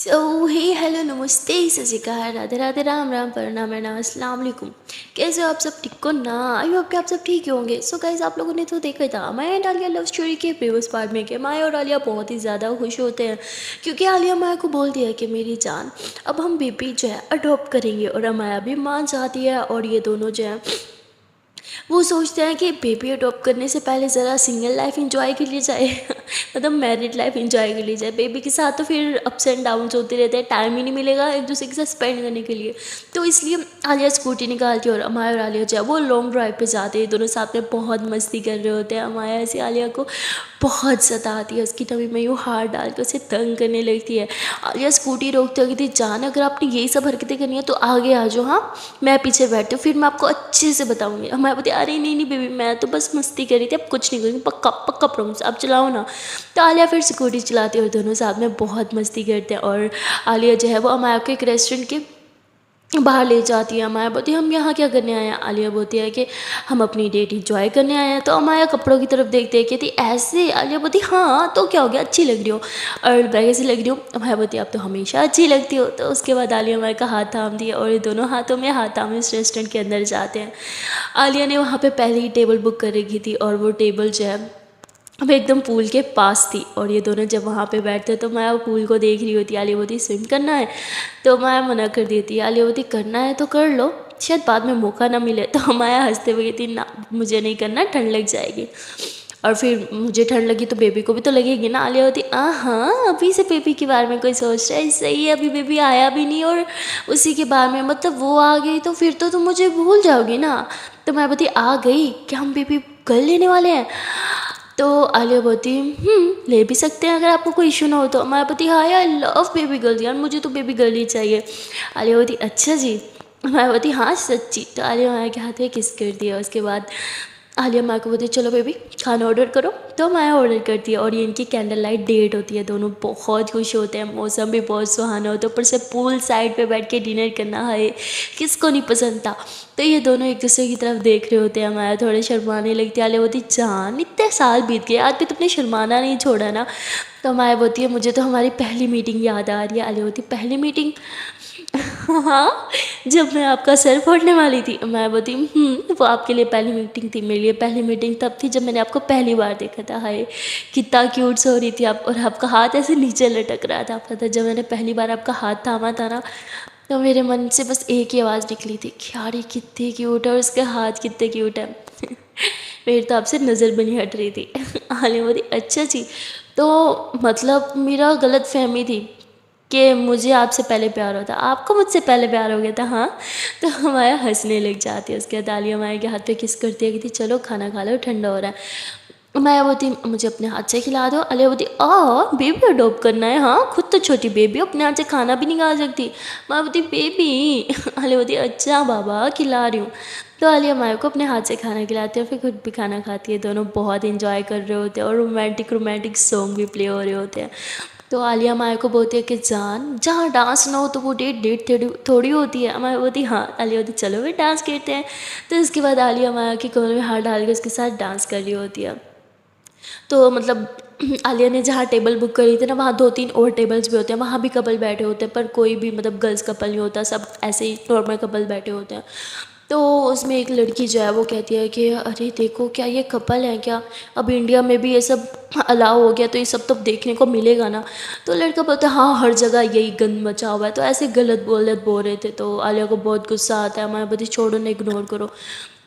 हे hello नमस्ते सत श्री अकाल राधे राधे राम राम प्रणाम प्रणाम अस्सलाम वालेकुम। कैसे हो आप सब? ठीक हो ना? आई होप कि आप सब ठीक ही होंगे। सो गाइस, आप लोगों ने तो देखा था माया एंड आलिया लव स्टोरी के प्रीवियस पार्ट में कि माया और आलिया बहुत ही ज़्यादा खुश होते हैं क्योंकि आलिया माया को बोल दिया कि मेरी जान, अब हम बेबी जो है अडॉप्ट करेंगे। और माया भी मान जाती है और ये दोनों जो है वो सोचते हैं कि बेबी अडॉप्ट करने से पहले ज़रा सिंगल लाइफ इंजॉय के लिए जाए मतलब मैरिड लाइफ इंजॉय के लिए जाए। बेबी के साथ तो फिर अप्स एंड डाउन्स होते रहते हैं, टाइम ही नहीं मिलेगा एक दूसरे के साथ स्पेंड करने के लिए। तो इसलिए आलिया स्कूटी निकालती है और अमाया और आलिया जो है वो लॉन्ग ड्राइव पे जाते हैं। दोनों साथ में बहुत मस्ती कर रहे होते हैं। अमाया ऐसे आलिया को बहुत सताती है, उसकी टमी में यूँ हाथ डाल के उसे तंग करने लगती है। आलिया स्कूटी रोकते हुए कहती है, जान अगर आपने यही सब हरकतें करनी है तो आगे आ जाओ, हाँ मैं पीछे बैठती हूँ, फिर मैं आपको अच्छे से बताऊँगी। हमारे बोलती अरे नहीं नहीं बेबी, मैं तो बस मस्ती कर रही थी, अब कुछ नहीं करूँगी, पक्का पक्का प्रॉमिस, अब चलाओ ना। तो आलिया फिर स्कूटी चलाती है और दोनों साथ में बहुत मस्ती करते हैं। और आलिया जो है वो अमाया को एक रेस्टोरेंट के बाहर ले जाती है। अमाया बोलती है हम यहाँ क्या करने आए हैं? आलिया बोलती है कि हम अपनी डेट इंजॉय करने आए हैं। तो अमाया कपड़ों की तरफ देखते हैं, कहती ऐसे? आलिया बोलती हाँ तो क्या हो गया, अच्छी लग रही हो। और बैगे से लग रही हो। अमाया बोलती है आप तो हमेशा अच्छी लगती हो। तो उसके बाद आलिया अमाया का हाथ थाम दिया और ये दोनों हाथों में हाथ थाम इस रेस्टोरेंट के अंदर जाते हैं। आलिया ने वहाँ पे पहले ही टेबल बुक कर रखी थी और वो टेबल जो है अब एकदम पूल के पास थी। और ये दोनों जब वहाँ पे बैठते तो मैं पूल को देख रही होती। आलिया बोलती स्विम करना है? तो मैं मना कर देती। आलिया बोलती करना है तो कर लो, शायद बाद में मौका ना मिले। तो माया हंसते हुए कहती ना मुझे नहीं करना, ठंड लग जाएगी। और फिर मुझे ठंड लगी तो बेबी को भी तो लगेगी ना। आलिया होती हाँ अभी से बेबी के बारे में कोई सोच रहा है? सही है, अभी बेबी आया भी नहीं और उसी के बारे में मतलब वो आ गई तो फिर तो तुम मुझे भूल जाओगी ना। तो मैं बोलती आ गई क्या, हम बेबी गर्ल लेने वाले हैं? तो आलिया बोलती ले भी सकते हैं अगर आपको कोई इशू ना हो तो। मैं बोलती हाँ यार लव बेबी गर्ल, यार मुझे तो बेबी गर्ल ही चाहिए। आलिया बोलती अच्छा जी। मैं बोलती हाँ सच्ची। तो आलिया माया के हाथ में किस कर दिया। उसके बाद आलिया माँ को बोलती चलो बेबी खाना ऑर्डर करो। तो माया ऑर्डर करती है और ये इनकी कैंडल लाइट डेट होती है। दोनों बहुत खुश होते हैं, मौसम भी बहुत सुहाना होता है, ऊपर से पूल साइड पे बैठ के डिनर करना है, किसको नहीं पसंद था। तो ये दोनों एक दूसरे की तरफ देख रहे होते हैं। माया थोड़े शर्माने लगती है। आलिया बोलती जान इतने साल बीत गए आज भी तुमने शर्माना नहीं छोड़ा ना। तो माया बोलती है मुझे तो हमारी पहली मीटिंग याद आ रही है। आलिया बोलती पहली मीटिंग? हाँ जब मैं आपका सर फोड़ने वाली थी। मैं बोलती वो आपके लिए पहली मीटिंग थी, मेरे लिए पहली मीटिंग तब थी जब मैंने आपको पहली बार देखा था। हाय कितना क्यूट सो रही थी आप, और आपका हाथ ऐसे नीचे लटक रहा था। पता जब मैंने पहली बार आपका हाथ थामा था ना तो मेरे मन से बस एक ही आवाज़ निकली थी कि यार ये कितने क्यूट है और उसके हाथ कितने क्यूट है। मेरी तो आपसे नज़र बनी हट रही थी। आलिया बोली अच्छा जी, तो मतलब मेरा गलत फहमी थी कि मुझे आपसे पहले प्यार होता, आपको मुझसे पहले प्यार हो गया था हाँ। तो हमारा हंसने लग जाती है। उसके बाद आलिया माया के हाथ पे किस करती है, कहती चलो खाना खा लो ठंडा हो रहा है। माया बोलती मुझे अपने हाथ से खिला दो। आलिया बोलती बेबी अडॉप्ट करना है? हाँ खुद तो छोटी बेबी अपने हाथ से खाना भी नहीं खा सकती। माया बोलती बेबी। आलिया बोलती अच्छा बाबा खिला रही हूँ। तो आलिया माया को अपने हाथ से खाना खिलाती है, फिर खुद भी खाना खाती है। दोनों बहुत इंजॉय कर रहे होते हैं और रोमांटिक रोमांटिक सॉन्ग भी प्ले हो रहे होते हैं। तो आलिया माया को बोलती है कि जान जहाँ डांस ना हो तो वो डेट डेट थोड़ी होती है। माया बोलती हाँ। आलिया बोलती चलो फिर डांस करते हैं। तो इसके बाद आलिया माया के कमर में हाथ डाल के उसके साथ डांस कर रही होती है। तो मतलब आलिया ने जहाँ टेबल बुक करी थी ना वहाँ दो तीन और टेबल्स भी होते हैं, वहाँ भी कपल बैठे होते हैं पर कोई भी मतलब गर्ल्स कपल नहीं होता, सब ऐसे ही नॉर्मल कपल बैठे होते हैं। तो उसमें एक लड़की जो है वो कहती है कि अरे देखो क्या ये कपल है क्या, अब इंडिया में भी ये सब अलाउ हो गया तो ये सब तो देखने को मिलेगा ना। तो लड़का बोलता है हाँ हर जगह यही गंद मचा हुआ है। तो ऐसे गलत बोल रहे थे। तो आलिया को बहुत गुस्सा आता है। हमारे बोलती छोड़ो ना इग्नोर करो।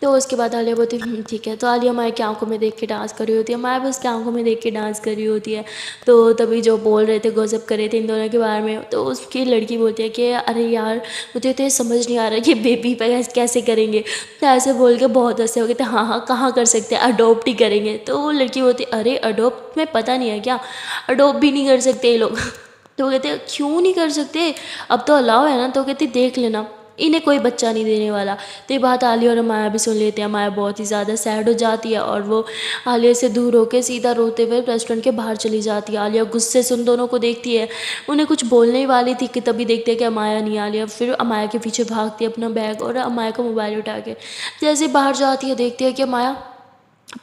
तो उसके बाद आलिया बोलती ठीक है। तो आलिया माया की आंखों में देख के डांस कर रही होती है, माया भी उसकी आंखों में देख के डांस कर रही होती है। तो तभी जो बोल रहे थे गॉसिप कर रहे थे इन दोनों के बारे में, तो उसकी लड़की बोलती है कि अरे यार मुझे तो ये समझ नहीं आ रहा कि बेबी पे कैसे करेंगे। तो ऐसे बोल के बहुत हंसे हो गए थे। हाँ हाँ कहाँ कर सकते हैं, अडोप्ट ही करेंगे। तो वो लड़की बोलती अरे अडोप्ट में पता नहीं है क्या, अडोप्ट भी नहीं कर सकते ये लोग। तो वो कहते क्यों नहीं कर सकते, अब तो अलाउ है ना। तो कहती देख लेना इन्हें कोई बच्चा नहीं देने वाला। तो ये बात आलिया और माया भी सुन लेते हैं। माया बहुत ही ज़्यादा सैड हो जाती है और वो आलिया से दूर होकर सीधा रोते हुए रेस्टोरेंट के बाहर चली जाती है। आलिया गुस्से से उन दोनों को देखती है, उन्हें कुछ बोलने ही वाली थी कि तभी देखते हैं कि अमाया नहीं। आलिया फिर अमाया के पीछे भागती है अपना बैग और अमाया का मोबाइल उठा के। जैसे बाहर जाती है देखती है कि अमाया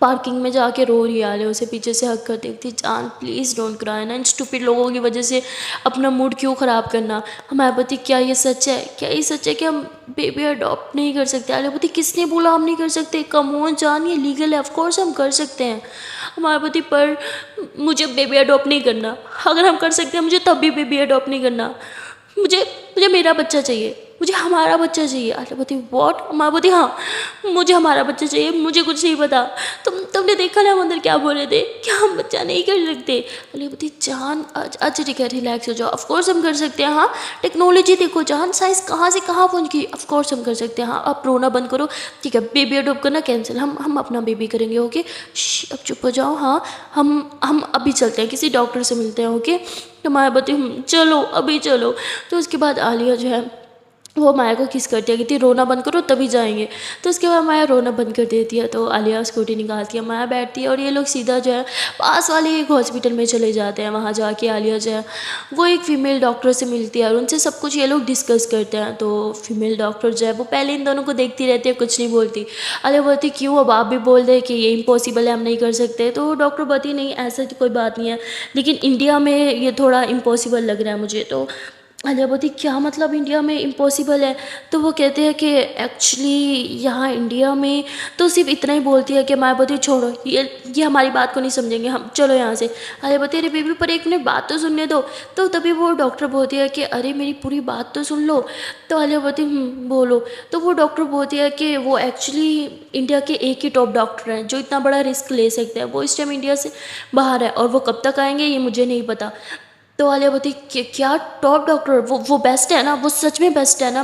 पार्किंग में जाके रो रही है आलिया, उसे पीछे से हक कर देखती, जान प्लीज़ डोंट क्राई ना, इन स्टूपिड लोगों की वजह से अपना मूड क्यों ख़राब करना। हमारे पति क्या ये सच है, क्या ये सच है कि हम बेबी अडॉप्ट नहीं कर सकते। आलिया पति किसने बोला हम नहीं कर सकते, कम ऑन जान, ये लीगल है, ऑफकोर्स हम कर सकते हैं हमारे पति, पर मुझे बेबी अडॉप्ट नहीं करना। अगर हम कर सकते हैं मुझे तब भी बेबी अडॉप्ट नहीं करना। मुझे मुझे मेरा बच्चा चाहिए, मुझे हमारा बच्चा चाहिए। आलियापति वॉट, अमावती हाँ मुझे हमारा बच्चा चाहिए, मुझे कुछ नहीं पता। तुमने देखा ना हम अंदर क्या बोल रहे थे, क्या हम बच्चा नहीं कर सकते। आलियापति जान अच्छा ठीक है, रिलैक्स हो जाओ, ऑफकोर्स हम कर सकते हैं। हाँ टेक्नोलॉजी देखो जान, साइंस कहाँ से कहाँ पहुँच गई, ऑफकोर्स हम कर सकते हैं। हाँ अब रोना बंद करो, ठीक है बेबी अडॉप्ट करना कैंसिल, हम अपना बेबी करेंगे। ओके अब चुप हो जाओ। हाँ हम अभी चलते हैं, किसी डॉक्टर से मिलते हैं। ओके तो माया बताती चलो अभी चलो। तो उसके बाद आलिया जो है वो माया को किस करती है, कहती है रोना बंद करो तभी जाएंगे। तो उसके बाद माया रोना बंद कर देती है, तो आलिया स्कूटी निकालती है, माया बैठती है और ये लोग सीधा जो है पास वाले एक हॉस्पिटल में चले जाते हैं। वहाँ जाके आलिया जो है वो एक फ़ीमेल डॉक्टर से मिलती है और उनसे सब कुछ ये लोग डिस्कस करते हैं। तो फीमेल डॉक्टर जो है वो पहले इन दोनों को देखती रहती है, कुछ नहीं बोलती। आलिया बोलती क्यों, अब आप भी बोल रहे कि ये इम्पॉसिबल है, हम नहीं कर सकते। तो डॉक्टर बोलती नहीं ऐसा तो कोई बात नहीं है, लेकिन इंडिया में ये थोड़ा इम्पॉसिबल लग रहा है मुझे। तो आलिया बोलती क्या मतलब इंडिया में इम्पॉसिबल है। तो वो कहते हैं कि एक्चुअली यहाँ इंडिया में, तो सिर्फ इतना ही बोलती है कि माया बोलती छोड़ो, ये हमारी बात को नहीं समझेंगे, हम चलो यहाँ से। आलिया बोलती अरे बेबी पर एक मिनट बात तो सुनने दो। तो तभी वो डॉक्टर बोलती है कि अरे मेरी पूरी बात तो सुन लो। तो आलिया बोलती बोलो। तो वो डॉक्टर बोलती है कि वो एक्चुअली इंडिया के एक ही टॉप डॉक्टर हैं जो इतना बड़ा रिस्क ले सकते हैं। वो इस टाइम इंडिया से बाहर है और वो कब तक आएंगे ये मुझे नहीं पता। तो आलिया बोलती क्या टॉप डॉक्टर, वो बेस्ट है ना, वो सच में बेस्ट है ना।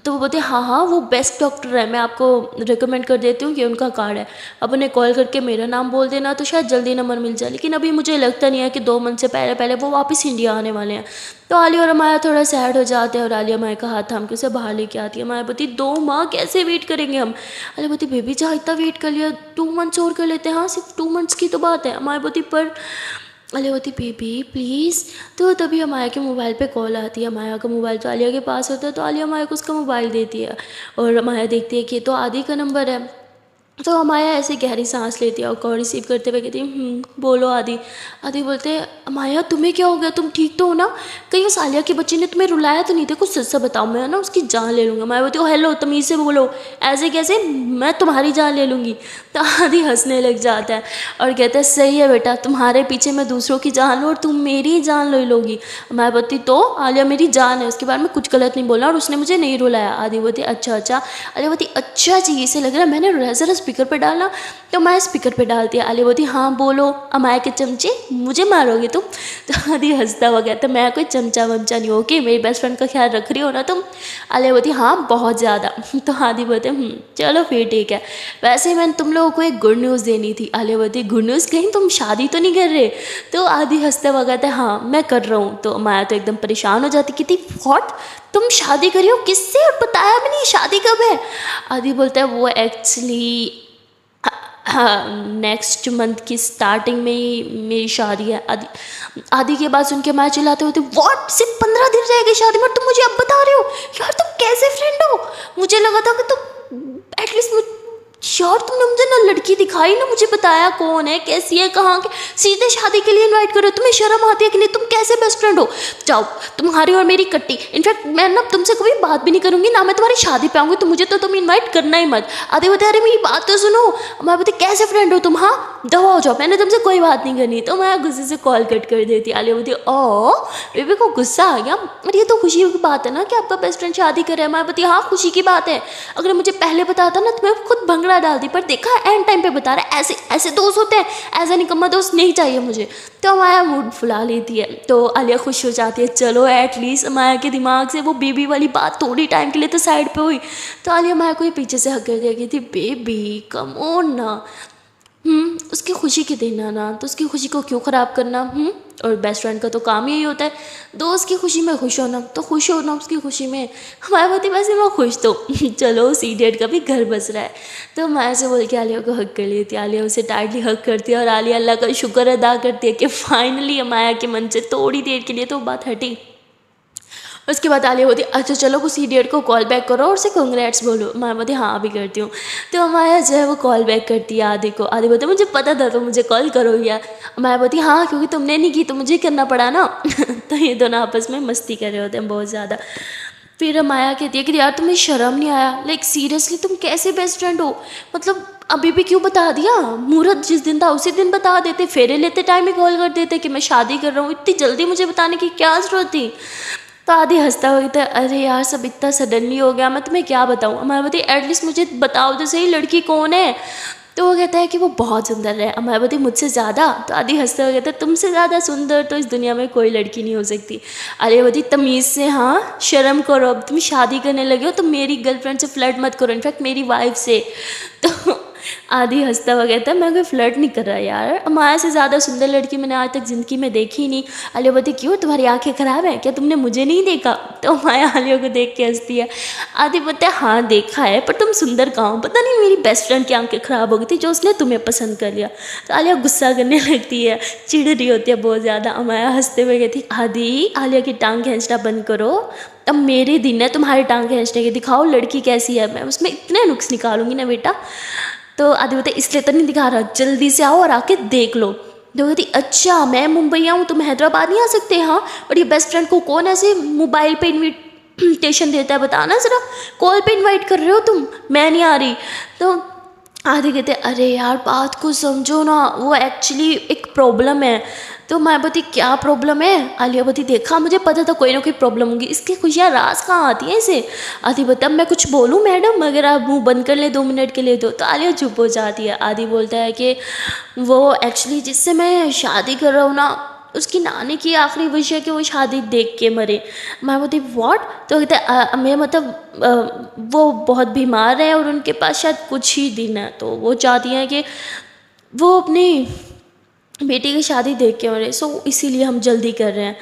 तो वो बोलते हाँ वो बेस्ट डॉक्टर है, मैं आपको रिकमेंड कर देती हूँ, ये उनका कार्ड है, अब उन्हें कॉल करके मेरा नाम बोल देना तो शायद जल्दी नंबर मिल जाए। लेकिन अभी मुझे लगता नहीं है कि 2 मंथ से पहले पहले वो वापस इंडिया आने वाले हैं। तो आलिया और माया थोड़ा सैड हो जाते हैं और आलिया माया का हाथ थाम के उसे बाहर लेके आती है। माया बोलती 2 माह कैसे वेट करेंगे हम। आलिया बोलती बेबी जहाँ इतना वेट कर लिया 2 मंथ्स और कर लेते हैं। हाँ सिर्फ 2 मंथ्स की तो बात है। माया बोलती पर आलिया बोलती बेबी प्लीज़। तो तभी माया के मोबाइल पे कॉल आती है। माया का मोबाइल तो आलिया के पास होता है, तो आलिया माया को उसका मोबाइल देती है और माया देखती है कि तो आदि का नंबर है। तो माया ऐसे गहरी सांस लेती है और कॉल रिसीव करते हुए कहती है बोलो आदि। आदि बोलते हैं माया तुम्हें क्या हो गया, तुम ठीक तो हो ना, कहीं उस आलिया के बच्चे ने तुम्हें रुलाया तो नहीं था, कुछ सच सा बताओ, मैं ना उसकी जान ले लूँगा। माया बोलती हेलो तमीज़ से बोलो, ऐसे कैसे, मैं तुम्हारी जान ले लूँगी। तो आदि हंसने लग जाता है और कहता है सही है बेटा, तुम्हारे पीछे मैं दूसरों की जान लूँ और तुम मेरी जान ले लोगी। माया बोलती तो आलिया मेरी जान है, उसके बारे में कुछ गलत नहीं बोलना और उसने मुझे नहीं रुलाया। आदि बोलती अच्छा अच्छा। आलिया बोलती अच्छा जी इसे लग रहा है मैंने रुलाया, ज़रा स्पीकर पे डालना। तो माया स्पीकर पे डालती है। आलिया बोलती हाँ बोलो अमाया के चमचे, मुझे मारोगे तुम। तो आदि हंसता हुआ कहता मैं कोई चमचा वमचा नहीं, ओके मेरी बेस्ट फ्रेंड का ख्याल रख रही हो ना तुम। आलिया बोलती हाँ बहुत ज़्यादा। तो आदि बोलते चलो फिर ठीक है, वैसे मैंने तुम लोगों को एक गुड न्यूज़ देनी थी। आलिया बोलती गुड न्यूज़, कहीं तुम शादी तो नहीं कर रहे। तो आदि हंसता हुआ कहता है हाँ मैं कर रहा हूँ। तो माया तो एकदम परेशान हो जाती, कितनी व्हाट, तुम शादी करी हो किससे और बताया भी नहीं, शादी कब है। आदि बोलता है वो एक्चुअली हाँ नेक्स्ट मंथ की स्टार्टिंग में ही मेरी शादी है। आदि आदि के बाद सुन के मैं चिल्लाते होते व्हाट, सिर्फ 15 दिन रह गए शादी में, तुम मुझे अब बता रहे हो यार, तुम कैसे फ्रेंड हो। मुझे लगा था कि तुम एटलीस्ट यार तुमने मुझे ना लड़की दिखाई ना मुझे बताया कौन है कैसी है कहाँ के, सीधे शादी के लिए इनवाइट करो, तुम्हें शर्म आती है कि नहीं, तुम कैसे बेस्ट फ्रेंड हो। जाओ तुम्हारी और मेरी कट्टी, इनफैक्ट मैं ना तुमसे कभी बात भी नहीं करूंगी ना, मैं तुम्हारी शादी पे आऊंगी, तो मुझे तो तुम इनवाइट करना ही मत। आधे बोलते अरे मेरी बात तो सुनो। मैं बोलती कैसे फ्रेंड हो तुम, हाँ दवा हो जाओ, मैंने तुमसे कोई बात नहीं करनी। तो मैं गुस्से से कॉल कट कर देती। आलिया बोलती ओ बेबी को गुस्सा आ गया, अरे ये तो खुशी की बात है ना कि आपका बेस्ट फ्रेंड शादी करे। मैं बोलती हाँ खुशी की बात है, अगर मुझे पहले बताता ना तो मैं खुद भंगड़ा डालती, पर देखा एंड टाइम पे बता रहा है, ऐसे ऐसे दोस्त होते हैं, ऐसा निकम्मा दोस्त नहीं चाहिए मुझे। तो माया मूड फुला लेती है। तो आलिया खुश हो जाती है, चलो एटलीस्ट माया के दिमाग से वो बेबी वाली बात थोड़ी टाइम के लिए तो साइड पे हुई। तो आलिया माया को ये पीछे से हक कर दिया कि थी बेबी कम ऑन ना, उसकी खुशी की देना ना, तो उसकी खुशी को क्यों ख़राब करना। और बेस्ट फ्रेंड का तो काम यही होता है दोस्त की खुशी में खुश होना, तो खुश होना उसकी खुशी में। हमारे पति वैसे मैं खुश तो चलो उस इडियट का भी घर बस रहा है। तो माया से बोल के आलिया को हक कर लेती है। आलिया उसे टाइटली हक करती है और आलिया अल्लाह का शुक्र अदा करती है कि फाइनली माया के मन से थोड़ी देर के लिए तो बात हटी। उसके बाद आलिया बोलती अच्छा चलो उस इडियट को कॉल बैक करो और उसे कंग्रेट्स बोलो। मैं बोलती हाँ अभी करती हूँ। तो माया जो है वो कॉल बैक करती है आदि को। आदि बोलते मुझे पता था तो मुझे कॉल करो यार। मैं बोलती हाँ क्योंकि तुमने नहीं की तो मुझे करना पड़ा ना। तो ये दोनों आपस में मस्ती कर रहे होते हैं बहुत ज़्यादा। फिर माया कहती है कि यार तुम्हें शर्म नहीं आया, लाइक सीरियसली तुम कैसे बेस्ट फ्रेंड हो, मतलब अभी भी क्यों बता दिया, मुहूर्त जिस दिन था उसी दिन बता देते, फेरे लेते टाइम ही कॉल कर देते कि मैं शादी कर रहा हूँ, इतनी जल्दी मुझे बताने की क्या जरूरत थी। तो आदि हंसता हुआ कहता है अरे यार सब इतना सडनली हो गया, मैं तुम्हें क्या बताऊँ। मैं बोलती एटलीस्ट मुझे बताओ तो सही लड़की कौन है। तो वो कहता है कि वो बहुत सुंदर है। मायावती मुझसे ज़्यादा। तो आदि हंसते हुए कहता है तुमसे ज़्यादा सुंदर तो इस दुनिया में कोई लड़की नहीं हो सकती। आलियावती तमीज़ से, हाँ शर्म करो, अब तुम शादी करने लगे हो तो मेरी गर्लफ्रेंड से फ्लर्ट मत करो, इनफैक्ट मेरी वाइफ से। तो आदि हंसता हुआ कहता है मैं कोई फ्लर्ट नहीं कर रहा यार, माया से ज़्यादा सुंदर लड़की मैंने आज तक ज़िंदगी में देखी ही नहीं। आलिया बोलती क्यों तुम्हारी आंखें ख़राब हैं क्या, तुमने मुझे नहीं देखा। तो माया आलिया को देख के हंसती है। आदि बोलता है हाँ देखा है पर तुम सुंदर कहाँ हो, पता नहीं मेरी बेस्ट फ्रेंड की आंखें ख़राब हो गई थी जो उसने तुम्हें पसंद कर लिया। तो आलिया गुस्सा करने लगती है, चिढ़ रही होती है बहुत ज़्यादा। माया हंसते हुए कहती आदि आलिया की टांग खींचना बंद करो, अब मेरे दिन है तुम्हारी टांग खींचने के, दिखाओ लड़की कैसी है, मैं उसमें इतने नुक्स निकालूंगी ना बेटा। तो आदि बोलते इसलिए तो नहीं दिखा रहा, जल्दी से आओ और आके देख लो। तो कहती अच्छा मैं मुंबई आऊँ तुम हैदराबाद नहीं आ सकते। हाँ और ये बेस्ट फ्रेंड को कौन ऐसे मोबाइल पे इन्विटेशन देता है बताना ज़रा, कॉल पे इनवाइट कर रहे हो तुम, मैं नहीं आ रही। तो आधे कहते अरे यार बात को समझो ना, वो एक्चुअली एक प्रॉब्लम है। तो मैं बोलती क्या प्रॉब्लम है। आलिया बोलती देखा मुझे पता था कोई ना कोई प्रॉब्लम होगी, इसकी खुशियाँ राज कहाँ आती हैं इसे। आदि बोलता मैं कुछ बोलूँ मैडम, अगर आप मुंह बंद कर ले 2 मिनट के लिए तो आलिया चुप हो जाती है। आदि बोलता है कि वो एक्चुअली जिससे मैं शादी कर रहा हूँ ना, उसकी नानी की आखिरी विश है कि वो शादी देख के मरे। मैं बोलती व्हाट। तो कहते मैं मतलब वो बहुत बीमार है और उनके पास शायद कुछ ही दिन है, तो वो चाहती हैं कि वो अपनी बेटी की शादी देख के मरे, सो इसीलिए हम जल्दी कर रहे हैं।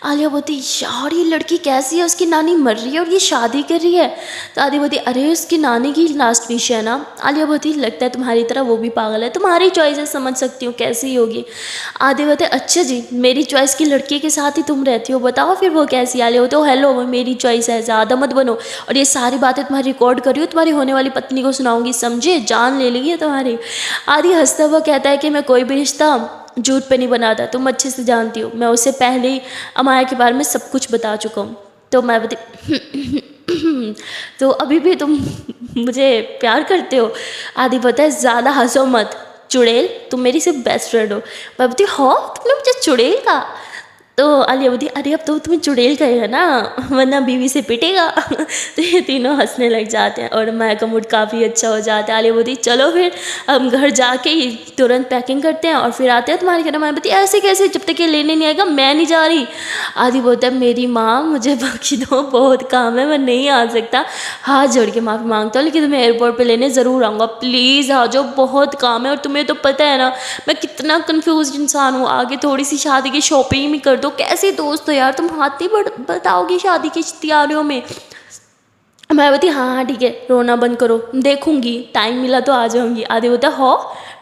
आलिया बोलती यार ये लड़की कैसी है, उसकी नानी मर रही है और ये शादी कर रही है। तो आदि बोलती अरे उसकी नानी की लास्ट विश है ना। आलिया बोलती लगता है तुम्हारी तरह वो भी पागल है, तुम्हारी चॉइस है, समझ सकती हूँ कैसी होगी। आदि बोलते अच्छा जी मेरी चॉइस की लड़की के साथ ही तुम रहती हो, बताओ फिर वो कैसी। आलिया बोलते हेलो वो मेरी चॉइस है, ज़्यादा मत बनो, और ये सारी बातें तुम्हारी रिकॉर्ड कर रही हो, तुम्हारी होने वाली पत्नी को सुनाऊंगी, समझे, जान ले ली है तुम्हारी। आदि हंसता हुआ कहता है कि मैं कोई भी रिश्ता झूठ पे नहीं बनाता, तुम अच्छे से जानती हो, मैं उससे पहले ही अमाया के बारे में सब कुछ बता चुका हूँ। तो मैं बता तो अभी भी तुम मुझे प्यार करते हो। आदि पता है ज़्यादा हंसो मत चुड़ैल, तुम मेरी सिर्फ बेस्ट फ्रेंड हो। मैं बोलती हो तुमने मुझे चुड़ैल का। तो आलिया बोलती अरे अब तो तुम्हें चुड़ैल कहेगा ना, वरना बीवी से पिटेगा। तो ये तीनों हंसने लग जाते हैं और माया का मूड काफ़ी अच्छा हो जाता है। आलिया बोलती चलो फिर हम घर जाके ही तुरंत पैकिंग करते हैं और फिर आते हैं तुम्हारे घर। माया बोलती ऐसे कैसे, जब तक ये लेने नहीं आएगा मैं नहीं जा रही। आदि बोलता है मेरी माँ मुझे बख्श दो, बहुत काम है, मैं नहीं आ सकता, हाथ जोड़ के माफ़ी मांगता हूँ, लेकिन तुम्हें एयरपोर्ट पे लेने ज़रूर आऊँगा, प्लीज़ आ जाओ, बहुत काम है। और तुम्हें तो पता है ना मैं कितना कंफ्यूज इंसान हूँ, आगे थोड़ी सी शादी की शॉपिंग भी कर दो, कैसे दोस्त हो यार तुम, हाथ नहीं बताओगी शादी की तैयारियों में। मैं बोलती हाँ हाँ ठीक है रोना बंद करो, देखूंगी टाइम मिला तो आ जाऊंगी। आदि बोलता हो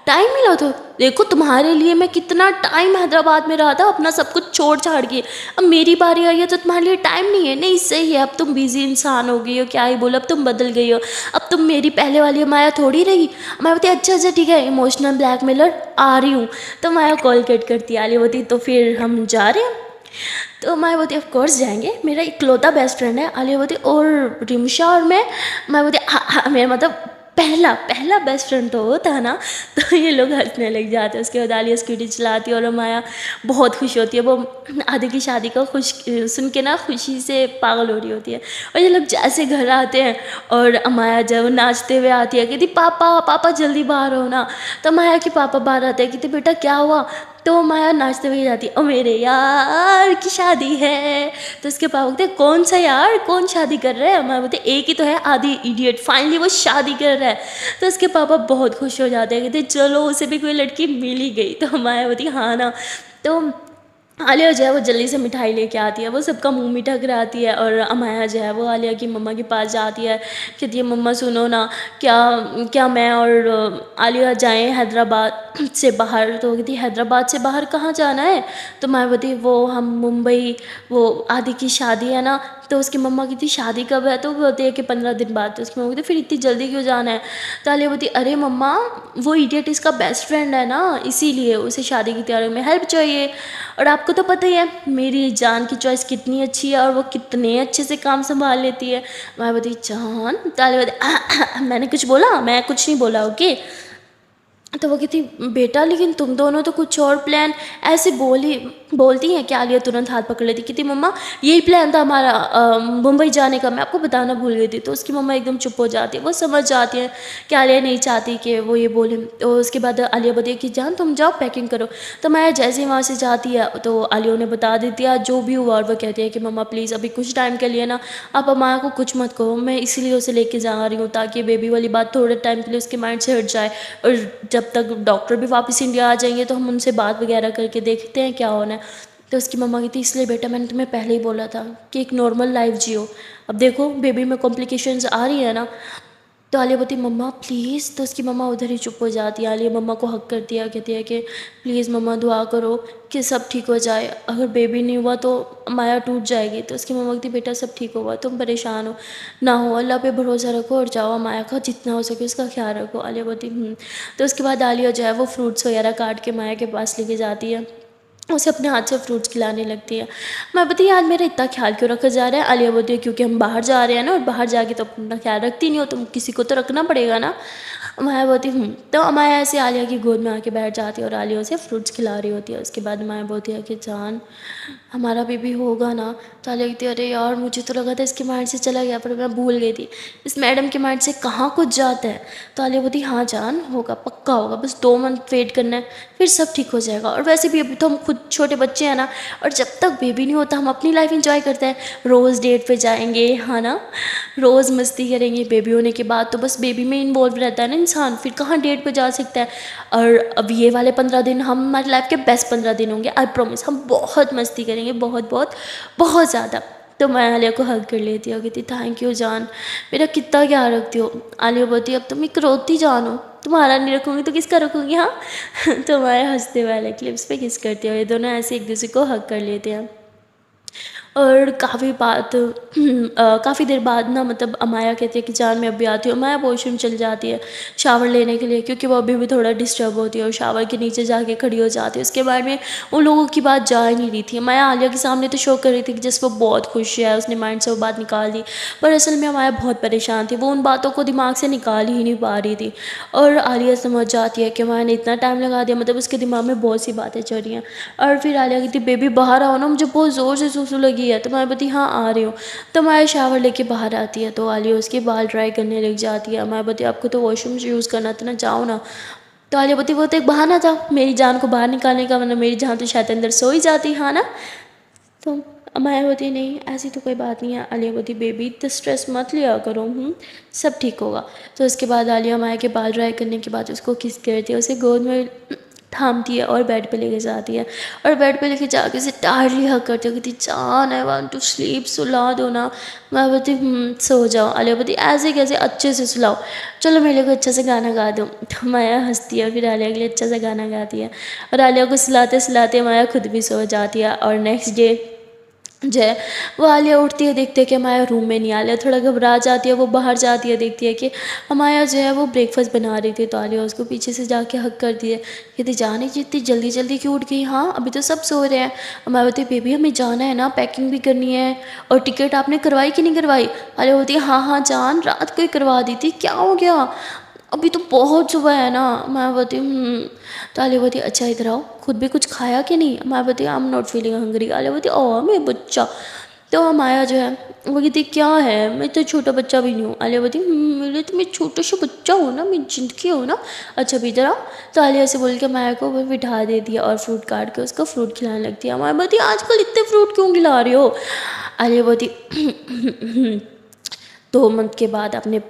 टाइम मिला तो देखो तुम्हारे लिए मैं कितना टाइम हैदराबाद में रहा था अपना सब कुछ छोड़ छाड़ के, अब मेरी बारी आई है तो तुम्हारे लिए टाइम नहीं है। नहीं सही है अब तुम बिजी इंसान हो गई हो, क्या ही बोलो, अब तुम बदल गई हो, अब तुम मेरी पहले वाली माया थोड़ी रही। मैं बोलती अच्छा अच्छा ठीक है इमोशनल ब्लैकमेलर आ रही हूँ। तो माया कॉल कट करती, आलिया बोलती तो फिर हम जा रहे हैं। तो माया बोलती ऑफ कोर्स जाएंगे, मेरा इकलौता बेस्ट फ्रेंड है। आलिया बोलती और रिमशा और मैं बोलती हाँ मेरा मतलब पहला पहला बेस्ट फ्रेंड तो होता है ना। तो ये लोग हंसने लग जाते हैं। उसके बाद आलिया स्कूटी चलाती है और माया बहुत खुश होती है, वो आदि की शादी का खुश सुन के ना खुशी से पागल हो रही होती है। और ये लोग जैसे घर आते हैं और माया जब नाचते हुए आती है कहती पापा पापा जल्दी बाहर हो ना। तो माया के पापा बाहर आते हैं कहते बेटा क्या हुआ। तो माया नाचते हुए जाती है, ओ मेरे यार की शादी है। तो उसके पापा बोलते कौन सा यार, कौन शादी कर रहा है। माया बोलते एक ही तो है आदि इडियट, फाइनली वो शादी कर रहा है। तो उसके पापा बहुत खुश हो जाते हैं, कहते चलो उसे भी कोई लड़की मिल ही गई। तो माया बोलती हाँ ना। तो आलिया जो है वो जल्दी से मिठाई लेके आती है, वो सबका मुंह मीठा कराती है। और अमाया जो है वो आलिया की मम्मा के पास जाती है, कहती है मम्मा सुनो ना, क्या क्या मैं और आलिया जाएं हैदराबाद से बाहर। तो कहती हैदराबाद से बाहर कहाँ जाना है। तो मैं बोलती वो हम मुंबई, वो आदि की शादी है ना, तो उसकी मम्मा की थी शादी कब है, तो वो बोलती है कि 15 दिन बाद। तो उसकी मम्मा कहती फिर इतनी जल्दी क्यों जाना है। तो आलिया बोलती अरे मम्मा वो इडियट इसका बेस्ट फ्रेंड है ना, इसीलिए उसे शादी की तैयारी में हेल्प चाहिए। और आपको तो पता ही है मेरी जान की चॉइस कितनी अच्छी है और वो कितने अच्छे से काम संभाल लेती है। मैं बोलती जान, तो आलिया बोलती मैंने कुछ बोला, मैं कुछ नहीं बोला ओके। तो वो कहती बेटा लेकिन तुम दोनों तो कुछ और प्लान ऐसे बोलती हैं कि आलिया तुरंत हाथ पकड़ लेती, कहती मम्मा यही प्लान था हमारा मुंबई जाने का, मैं आपको बताना भूल गई थी। तो उसकी मम्मा एकदम चुप हो जाती है, वो समझ जाती है कि आलिया नहीं चाहती कि वो ये बोले। तो उसके बाद आलिया बोलती है कि जान तुम जाओ पैकिंग करो। तो मैं जैसे ही वहाँ से जाती है तो आलिया उन्हें बता देती है जो भी हुआ, और वो कहती है कि मम्मा प्लीज़ अभी कुछ टाइम के लिए ना आप अमाया को कुछ मत कहो, मैं इसीलिए उसे लेके जा रही हूँ ताकि बेबी वाली बात थोड़े टाइम के लिए उसके माइंड से हट जाए। और जब तक डॉक्टर भी वापस इंडिया आ जाएंगे तो हम उनसे बात वगैरह करके देखते हैं क्या होना है। तो उसकी मम्मा कहती इसलिए बेटा मैंने तुम्हें पहले ही बोला था कि एक नॉर्मल लाइफ जियो, अब देखो बेबी में कॉम्प्लिकेशंस आ रही है ना। तो आलिया बोलती मम्मा प्लीज़। तो उसकी मम्मा उधर ही चुप हो जाती है। आलिया मम्मा को हक करती है, कहती है कि प्लीज़ मम्मा दुआ करो कि सब ठीक हो जाए, अगर बेबी नहीं हुआ तो माया टूट जाएगी। तो उसकी मम्मा कहती बेटा सब ठीक होगा, तुम परेशान हो ना हो, अल्लाह पे भरोसा रखो और जाओ माया का जितना हो सके उसका ख्याल रखो। आलिया बोलती तो उसके बाद आलिया जो है वो फ्रूट्स वगैरह काट के माया के पास लेके जाती है, उसे अपने हाथ से फ्रूट्स खिलाने लगती है। मैं बोलती आज मेरा इतना ख्याल क्यों रखा जा रहा है। आलिया बोलती है क्योंकि हम बाहर जा रहे हैं ना, और बाहर जाके तो अपना ख्याल रखती नहीं हो, तुम किसी को तो रखना पड़ेगा ना। माया बोलती तो माया ऐसे आलिया की गोद में आके बैठ जाती है और आलिया उसे फ्रूट्स खिला रही होती है। उसके बाद माया बोलती है कि जान हमारा बेबी होगा ना। तो आलिया कहती है अरे यार मुझे तो लगा था इसके माइंड से चला गया, पर मैं भूल गई थी, इस मैडम के माइंड से कहाँ कुछ जाता है। तो आलिया बोलती हाँ जान होगा, पक्का होगा, बस 2 मंथ वेट करना है फिर सब ठीक हो जाएगा। और वैसे भी अभी तो हम खुद छोटे बच्चे हैं ना, और जब तक बेबी नहीं होता हम अपनी लाइफ एंजॉय करते हैं, रोज़ डेट पे जाएंगे हाँ ना, रोज़ मस्ती करेंगे। बेबी होने के बाद तो बस बेबी में इन्वॉल्व रहता है ना इंसान, फिर कहाँ डेट पे जा सकता है। और अब ये वाले 15 दिन हम हमारी लाइफ के बेस्ट 15 दिन होंगे, आई प्रॉमिस। हम बहुत मस्ती करेंगे, बहुत बहुत बहुत ज़्यादा। तो मैं आलिया को हग कर लेती हूँ, कहती थैंक यू जान, मेरा कितना ख्याल रखती हो। आलिया बोलती अब तुम इकलौती जान हो, तुम्हारा नहीं रखूँगी तो किसका रखूँगी हाँ। तो हमारे हंसते वाले क्लिप्स पे किस करते हो, ये दोनों ऐसे एक दूसरे को हग कर लेते हैं। और काफ़ी देर बाद ना मतलब अमाया कहती है कि जान मैं अभी आती हूँ। अमाया वॉशरूम चल जाती है शावर लेने के लिए, क्योंकि वो अभी भी थोड़ा डिस्टर्ब होती है और शावर के नीचे जाके खड़ी हो जाती है। उसके बाद में उन लोगों की बात जा ही नहीं रही थी। अमाया आलिया के सामने तो शो कर रही थी कि जिस वो बहुत खुश है, उसने माइंड से वो बात निकाल दी, पर असल में अमाया बहुत परेशान थी, वो उन बातों को दिमाग से निकाल ही नहीं पा रही थी। और आलिया समझ जाती है कि अमाया ने इतना टाइम लगा दिया, मतलब उसके दिमाग में बहुत सी बातें चल रही हैं। और फिर आलिया कहती बेबी बाहर आओ ना, मुझे बहुत ज़ोर से सुसु लगी है। तो मैं बोलती हाँ आ रही हूँ। तो मैं शावर लेके बाहर आती है तो आलिया उसके बाल ड्राई करने लग जाती है। मैं बोलती आपको तो वॉशरूम यूज़ करना था ना, जाओ ना। तो आलिया बोलती वो तो एक बहाना था मेरी जान को बाहर निकालने का, वरना मेरी जान तो शायद अंदर सो ही जाती हाँ ना। तो मैं बोलती नहीं ऐसी तो कोई बात नहीं है। आलिया बोलती बेबी इतना स्ट्रेस मत लिया करो, सब ठीक होगा। तो उसके बाद आलिया माया के बाल ड्राई करने के बाद उसको किस करती है, उसे गोद में थामती है और बेड पे लेके जाती है। और बेड पे लेके जाके उसे टायरली हक करती है, कहती जान आई वांट टू स्लीप, सुला दो ना। मैं बोलती सो जाओ। आलिया बोलती ऐसे कैसे, अच्छे से सुलाओ, चलो मेरे को अच्छा से गाना गा दो। तो माया हंसती है, फिर आलिया के लिए अच्छा सा गाना गाती है और आलिया को सुलाते सुलाते माया खुद भी सो जाती है। और नेक्स्ट डे जो है वो आलिया उठती है, देखती है कि हमाया रूम में नहीं। आलिया थोड़ा घबरा जाती है, वो बाहर जाती है, देखती है कि हमाया जो है वो ब्रेकफास्ट बना रही थी। तो आलिया उसको पीछे से जाके हक करती है, कहती जाने जी इतनी जल्दी जल्दी क्यों उठ गई, हाँ अभी तो सब सो रहे हैं। हमाया बोलती बेबी हमें जाना है ना, पैकिंग भी करनी है, और टिकट आपने करवाई कि नहीं करवाई। आलिया बोलती है हाँ हाँ जान रात को ही करवा दी थी, क्या हो गया, अभी तो बहुत सुबह है ना। मैं बोलती तो आलिया बोलती अच्छा इधर आओ, खुद भी कुछ खाया कि नहीं। मैं बोलती I am not feeling hungry. Alia बोलती ओह मेरे बच्चा। तो हम आया जो है वो कहती क्या है, मैं तो छोटा बच्चा भी नहीं हूँ। आलिया बोलती मेरे तो मैं छोटा सा बच्चा हूँ ना, मैं जिंदगी हूँ ना, अच्छा भी इधर आओ। तो आलिया से बोल के माया को वो बिठा देती है और फ्रूट काट के उसको फ्रूट खिलाने लगती है। माया बोलती आजकल इतने फ्रूट क्यों खिला रही हो। आलिया बोलती 2 मंथ के बाद अपने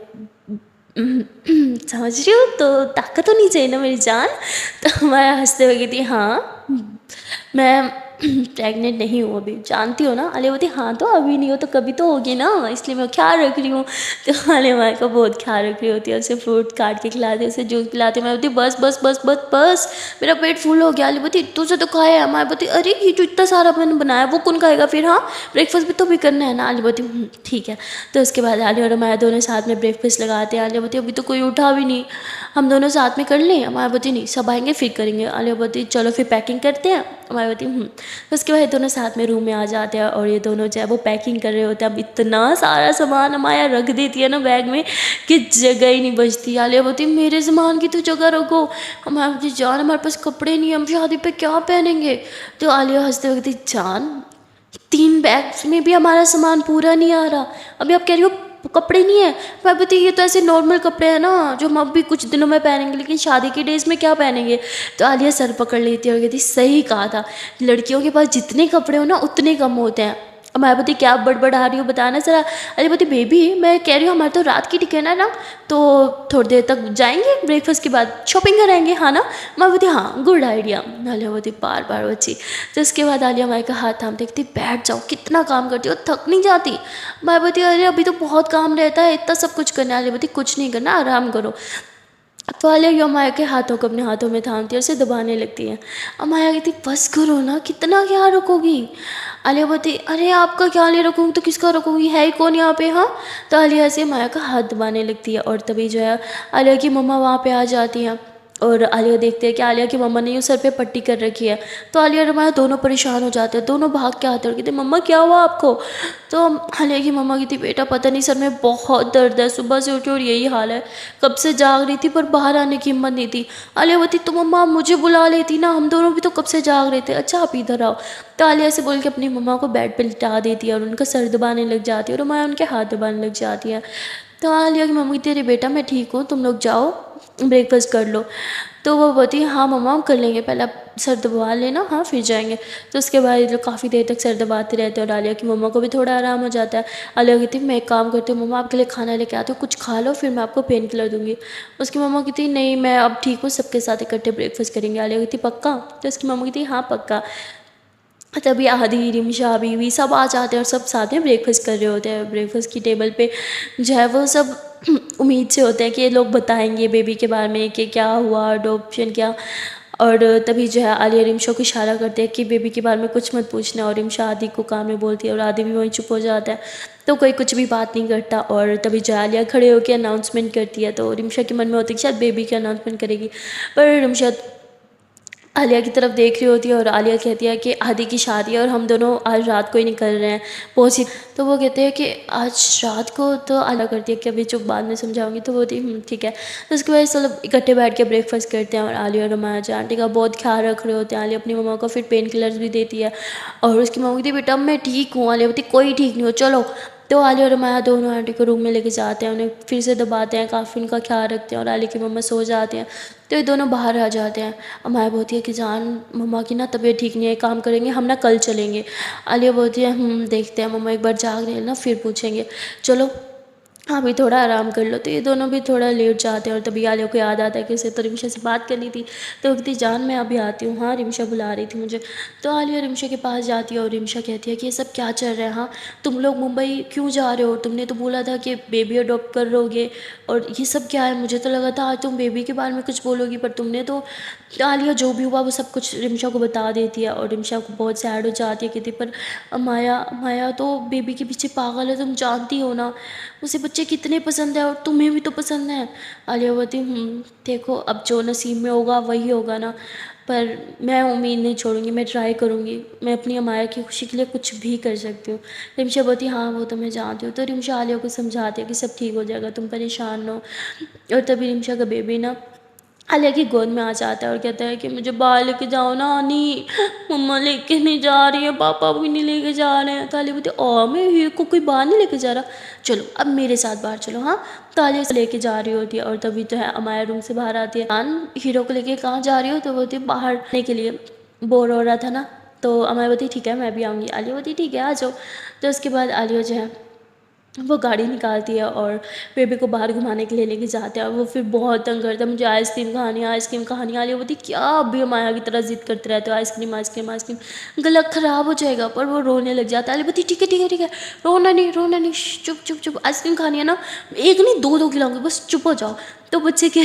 समझ रही हो तो ताकत होनी चाहिए ना मेरी जान। तो मैं हंसते हुए कहती हाँ मैं प्रेग्नेंट नहीं हूँ अभी, जानती हो ना। आलिया बोलती हाँ तो अभी नहीं हो तो कभी तो होगी ना, इसलिए मैं ख्याल रख रही हूँ। तो आलिया माई का बहुत ख्याल रख रही होती है, उसे फ्रूट काट के खिलाती है, उसे जूस पिलाती है। मैं बोलती बस बस बस बस बस मेरा पेट फुल हो गया। आलिया बोलती तुझे तो खाया है। मैं बोलती अरे ये जो इतना सारा मैंने बनाया वो कौन खाएगा फिर, हाँ ब्रेकफास्ट भी तो भी करना है ना। आलिया बोलती ठीक है। तो उसके बाद आलिया और माया दोनों साथ में ब्रेकफास्ट लगाते हैं। आलिया बोलती अभी तो कोई उठा भी नहीं, हम दोनों साथ में कर लें। मायावती नहीं, सब आएंगे फिर करेंगे। आलिया बोलती चलो फिर पैकिंग करते हैं। मायावती उसके बाद दोनों साथ में रूम में आ जाते हैं और ये दोनों जो है वो पैकिंग कर रहे होते हैं। अब इतना सारा सामान माया रख देती है ना बैग में कि जगह ही नहीं बचती। आलिया बोलती मेरे सामान की तो जगह रखो। मायावती जान हमारे पास कपड़े नहीं, हम शादी पे क्या पहनेंगे। तो आलिया हंसते हुए कहती जान 3 बैग्स में भी हमारा सामान पूरा नहीं आ रहा, अभी आप कह रही हो कपड़े नहीं है। मैं बोलती ये तो ऐसे नॉर्मल कपड़े हैं ना जो हम अब भी कुछ दिनों में पहनेंगे, लेकिन शादी के डेज में क्या पहनेंगे। तो आलिया सर पकड़ लेती है और कहती सही कहा था, लड़कियों के पास जितने कपड़े हो ना उतने कम होते हैं। मैं बोलती क्या बड़बड़ा रही हो बताना जरा। अरे बोलती बेबी मैं कह रही हूँ हमारे तो रात की टिकट है ना, तो थोड़ी देर तक जाएंगे ब्रेकफास्ट के बाद शॉपिंग कराएंगे, हाँ ना। मैं बोलती हाँ गुड आइडिया। आलिया बोलती बार बार बच्ची। तो उसके बाद आलिया माई का हाथ थाम देखती बैठ जाओ, कितना काम करती हो, थक नहीं जाती। मैं बोलती अरे अभी तो बहुत काम रहता है, इतना सब कुछ करना है। आलिया बोलती कुछ नहीं करना, आराम करो। तो आलिया अमाया के हाथों को अपने हाथों में थामती है, उसे दबाने लगती है। अमाया कहती बस करो ना, कितना ख्याल रखोगी। आलिया बोलती अरे आपका ख्याल नहीं रखूँगी तो किसका रखूँगी, है ही कौन यहाँ पे। हाँ तो आलिया से माया का हाथ दबाने लगती है और तभी जो है आलिया की मम्मा वहाँ पे आ जाती हैं। और आलिया देखते हैं कि आलिया की मम्मा ने यूँ सर पे पट्टी कर रखी है। तो आलिया और माया दोनों परेशान हो जाते हैं, दोनों भाग के आते हैं और कहते मम्मा क्या हुआ आपको। तो आलिया की मम्मा कहती बेटा पता नहीं सर में बहुत दर्द है, सुबह से उठी और यही हाल है, कब से जाग रही थी पर बाहर आने की हिम्मत नहीं थी। आलिया बोलती तो मम्मा मुझे बुला लेती ना, हम दोनों भी तो कब से जाग रहे थे, अच्छा आप इधर आओ। तो आलिया से बोल के अपनी मम्मा को बेड पर लिटा देती है और उनका सर दबाने लग जाती है और माया उनके हाथ दबाने लग जाती है। तो आलिया की मम्मी तेरे बेटा मैं ठीक हूँ, तुम लोग जाओ ब्रेकफास्ट कर लो। तो वो बोलती हाँ मम्मा हम कर लेंगे, पहले आप सर दबा लेना, हाँ फिर जाएंगे। तो उसके बाद ये लोग काफ़ी देर तक सर दबाते रहते हैं और आलिया की मम्मा को भी थोड़ा आराम हो जाता है। आलिया कहती मैं एक काम करती हूँ मम्मा आपके लिए खाना लेके आती हूँ, कुछ खा लो फिर मैं आपको पेन किलर दूंगी। उसकी मम्मा कहती नहीं मैं अब ठीक हूँ, सबके साथ इकट्ठे ब्रेकफास्ट करेंगे। आलिया कहती पक्का। तो उसकी मम्मा कहती हाँ पक्का। तभी आदि रिमशा बीवी सब आ जाते हैं और सब साथ में ब्रेकफास्ट कर रहे होते हैं। ब्रेकफास्ट की टेबल पे जो है वो सब उम्मीद से होते हैं कि ये लोग बताएंगे बेबी के बारे में कि क्या हुआ, अडोप्शन क्या। और तभी जो है आलिया रिमशा को इशारा करते हैं कि बेबी के बारे में कुछ मत पूछना, और रिमशा आदि को काम में बोलती है और आदि भी वहीं चुप हो जाता है। तो कोई कुछ भी बात नहीं करता और तभी जो आलिया खड़े होकर अनाउंसमेंट करती है। तो रिमशा के मन में होती है कि शायद बेबी की अनाउंसमेंट करेगी, पर रिमशा आलिया की तरफ देख रही होती है और आलिया कहती है कि आदि की शादी है और हम दोनों आज रात को ही निकल रहे हैं पहुँची। तो वो कहते हैं कि आज रात को। तो आलिया करती है कि अभी चुप बाद में समझाऊंगी। तो वो होती ठीक है। तो उसके बाद सब इकट्ठे बैठ के ब्रेकफास्ट करते हैं और आलिया और माया जो आंटी का बहुत ख्याल रख रहे होते हैं। आलिया अपनी मम्मा को फिर पेन किलर्स भी देती है और उसकी मम्मा कहती बेटा मैं ठीक हूँ। आलिया बोलती कोई ठीक नहीं हो चलो। तो आलिया और माया दोनों आंटी को रूम में लेके जाते हैं, उन्हें फिर से दबाते हैं, काफ़ी उनका ख्याल रखते हैं और आलिया की मम्मा सो जाते हैं। तो ये दोनों बाहर आ जाते हैं। माया बोलती है कि जान मम्मा की ना तबीयत ठीक नहीं है, काम करेंगे हम ना कल चलेंगे। आलिया बोलती है देखते हैं मम्मा एक बार जाग रहे हैं ना फिर पूछेंगे, चलो हाँ भाई थोड़ा आराम कर लो। तो ये दोनों भी थोड़ा लेट जाते हैं और तभी आलिया को याद आता है कि उसे तो रिमशा से बात करनी थी। तो कहती जान मैं अभी आती हूँ, हाँ रिमशा बुला रही थी मुझे। तो आलिया रिमशा के पास जाती है और रिमशा कहती है कि ये सब क्या चल रहा है, हाँ तुम लोग मुंबई क्यों जा रहे हो, तुमने तो बोला था कि बेबी अडॉप्ट कर लोगे और ये सब क्या है। मुझे तो लगा था आज तुम बेबी के बारे में कुछ बोलोगी, पर तुमने तो। आलिया जो भी हुआ वो सब कुछ रिमशा को बता देती है और रिमशा को बहुत सैड हो जाती है। कहती पर माया माया तो बेबी के पीछे पागल है, तुम जानती हो ना उसे बच्चे कितने पसंद है और तुम्हें भी तो पसंद है। आलिया बोलती देखो अब जो नसीब में होगा वही होगा ना, पर मैं उम्मीद नहीं छोड़ूंगी, मैं ट्राई करूंगी, मैं अपनी अमाया की खुशी के लिए कुछ भी कर सकती हूँ। रिमशा बोलती हाँ वो तो मैं जानती हूँ। तो रिमशा आलिया को समझाती है कि सब ठीक हो जाएगा, तुम परेशान न हो। और तभी रिमशा का बेबी ना आलिया की गोद में आ जाता है और कहता है कि मुझे बाहर लेके जाओ ना आनी, मम्मा लेके नहीं जा रही है, पापा भी नहीं लेके जा रहे हैं। तो आलिया बोलती मैं हीरो को कोई बाहर नहीं लेके जा रहा, चलो अब मेरे साथ बाहर चलो। हाँ तो आलिया से लेके जा रही होती है और तभी तो है अमाया रूम से बाहर आती है। हीरो को लेके कहाँ जा रही हो। तो बोलती बाहर आने के लिए, बोर हो रहा था ना। तो अमाया बोलती ठीक है मैं भी आऊँगी। आलिया बोलती ठीक है आ जाओ। तो उसके बाद आलिया जो है वो गाड़ी निकालती है और बेबी को बाहर घुमाने के लिए लेके जाते हैं, और वो फिर बहुत तंग करता है, मुझे आइसक्रीम कहानी आ रही है। वो बोलती क्या अभी माया की तरह जिद करते रहते हो, आइसक्रीम आइसक्रीम आइसक्रीम, गला ख़राब हो जाएगा। पर वो रोने लग जाता है। अली बोलती ठीक है ठीक है ठीक है, रोना नहीं, चुप चुप चुप, आइसक्रीम खानी है ना, एक नहीं दो दो खिलाऊंगी, बस चुप हो जाओ। तो बच्चे के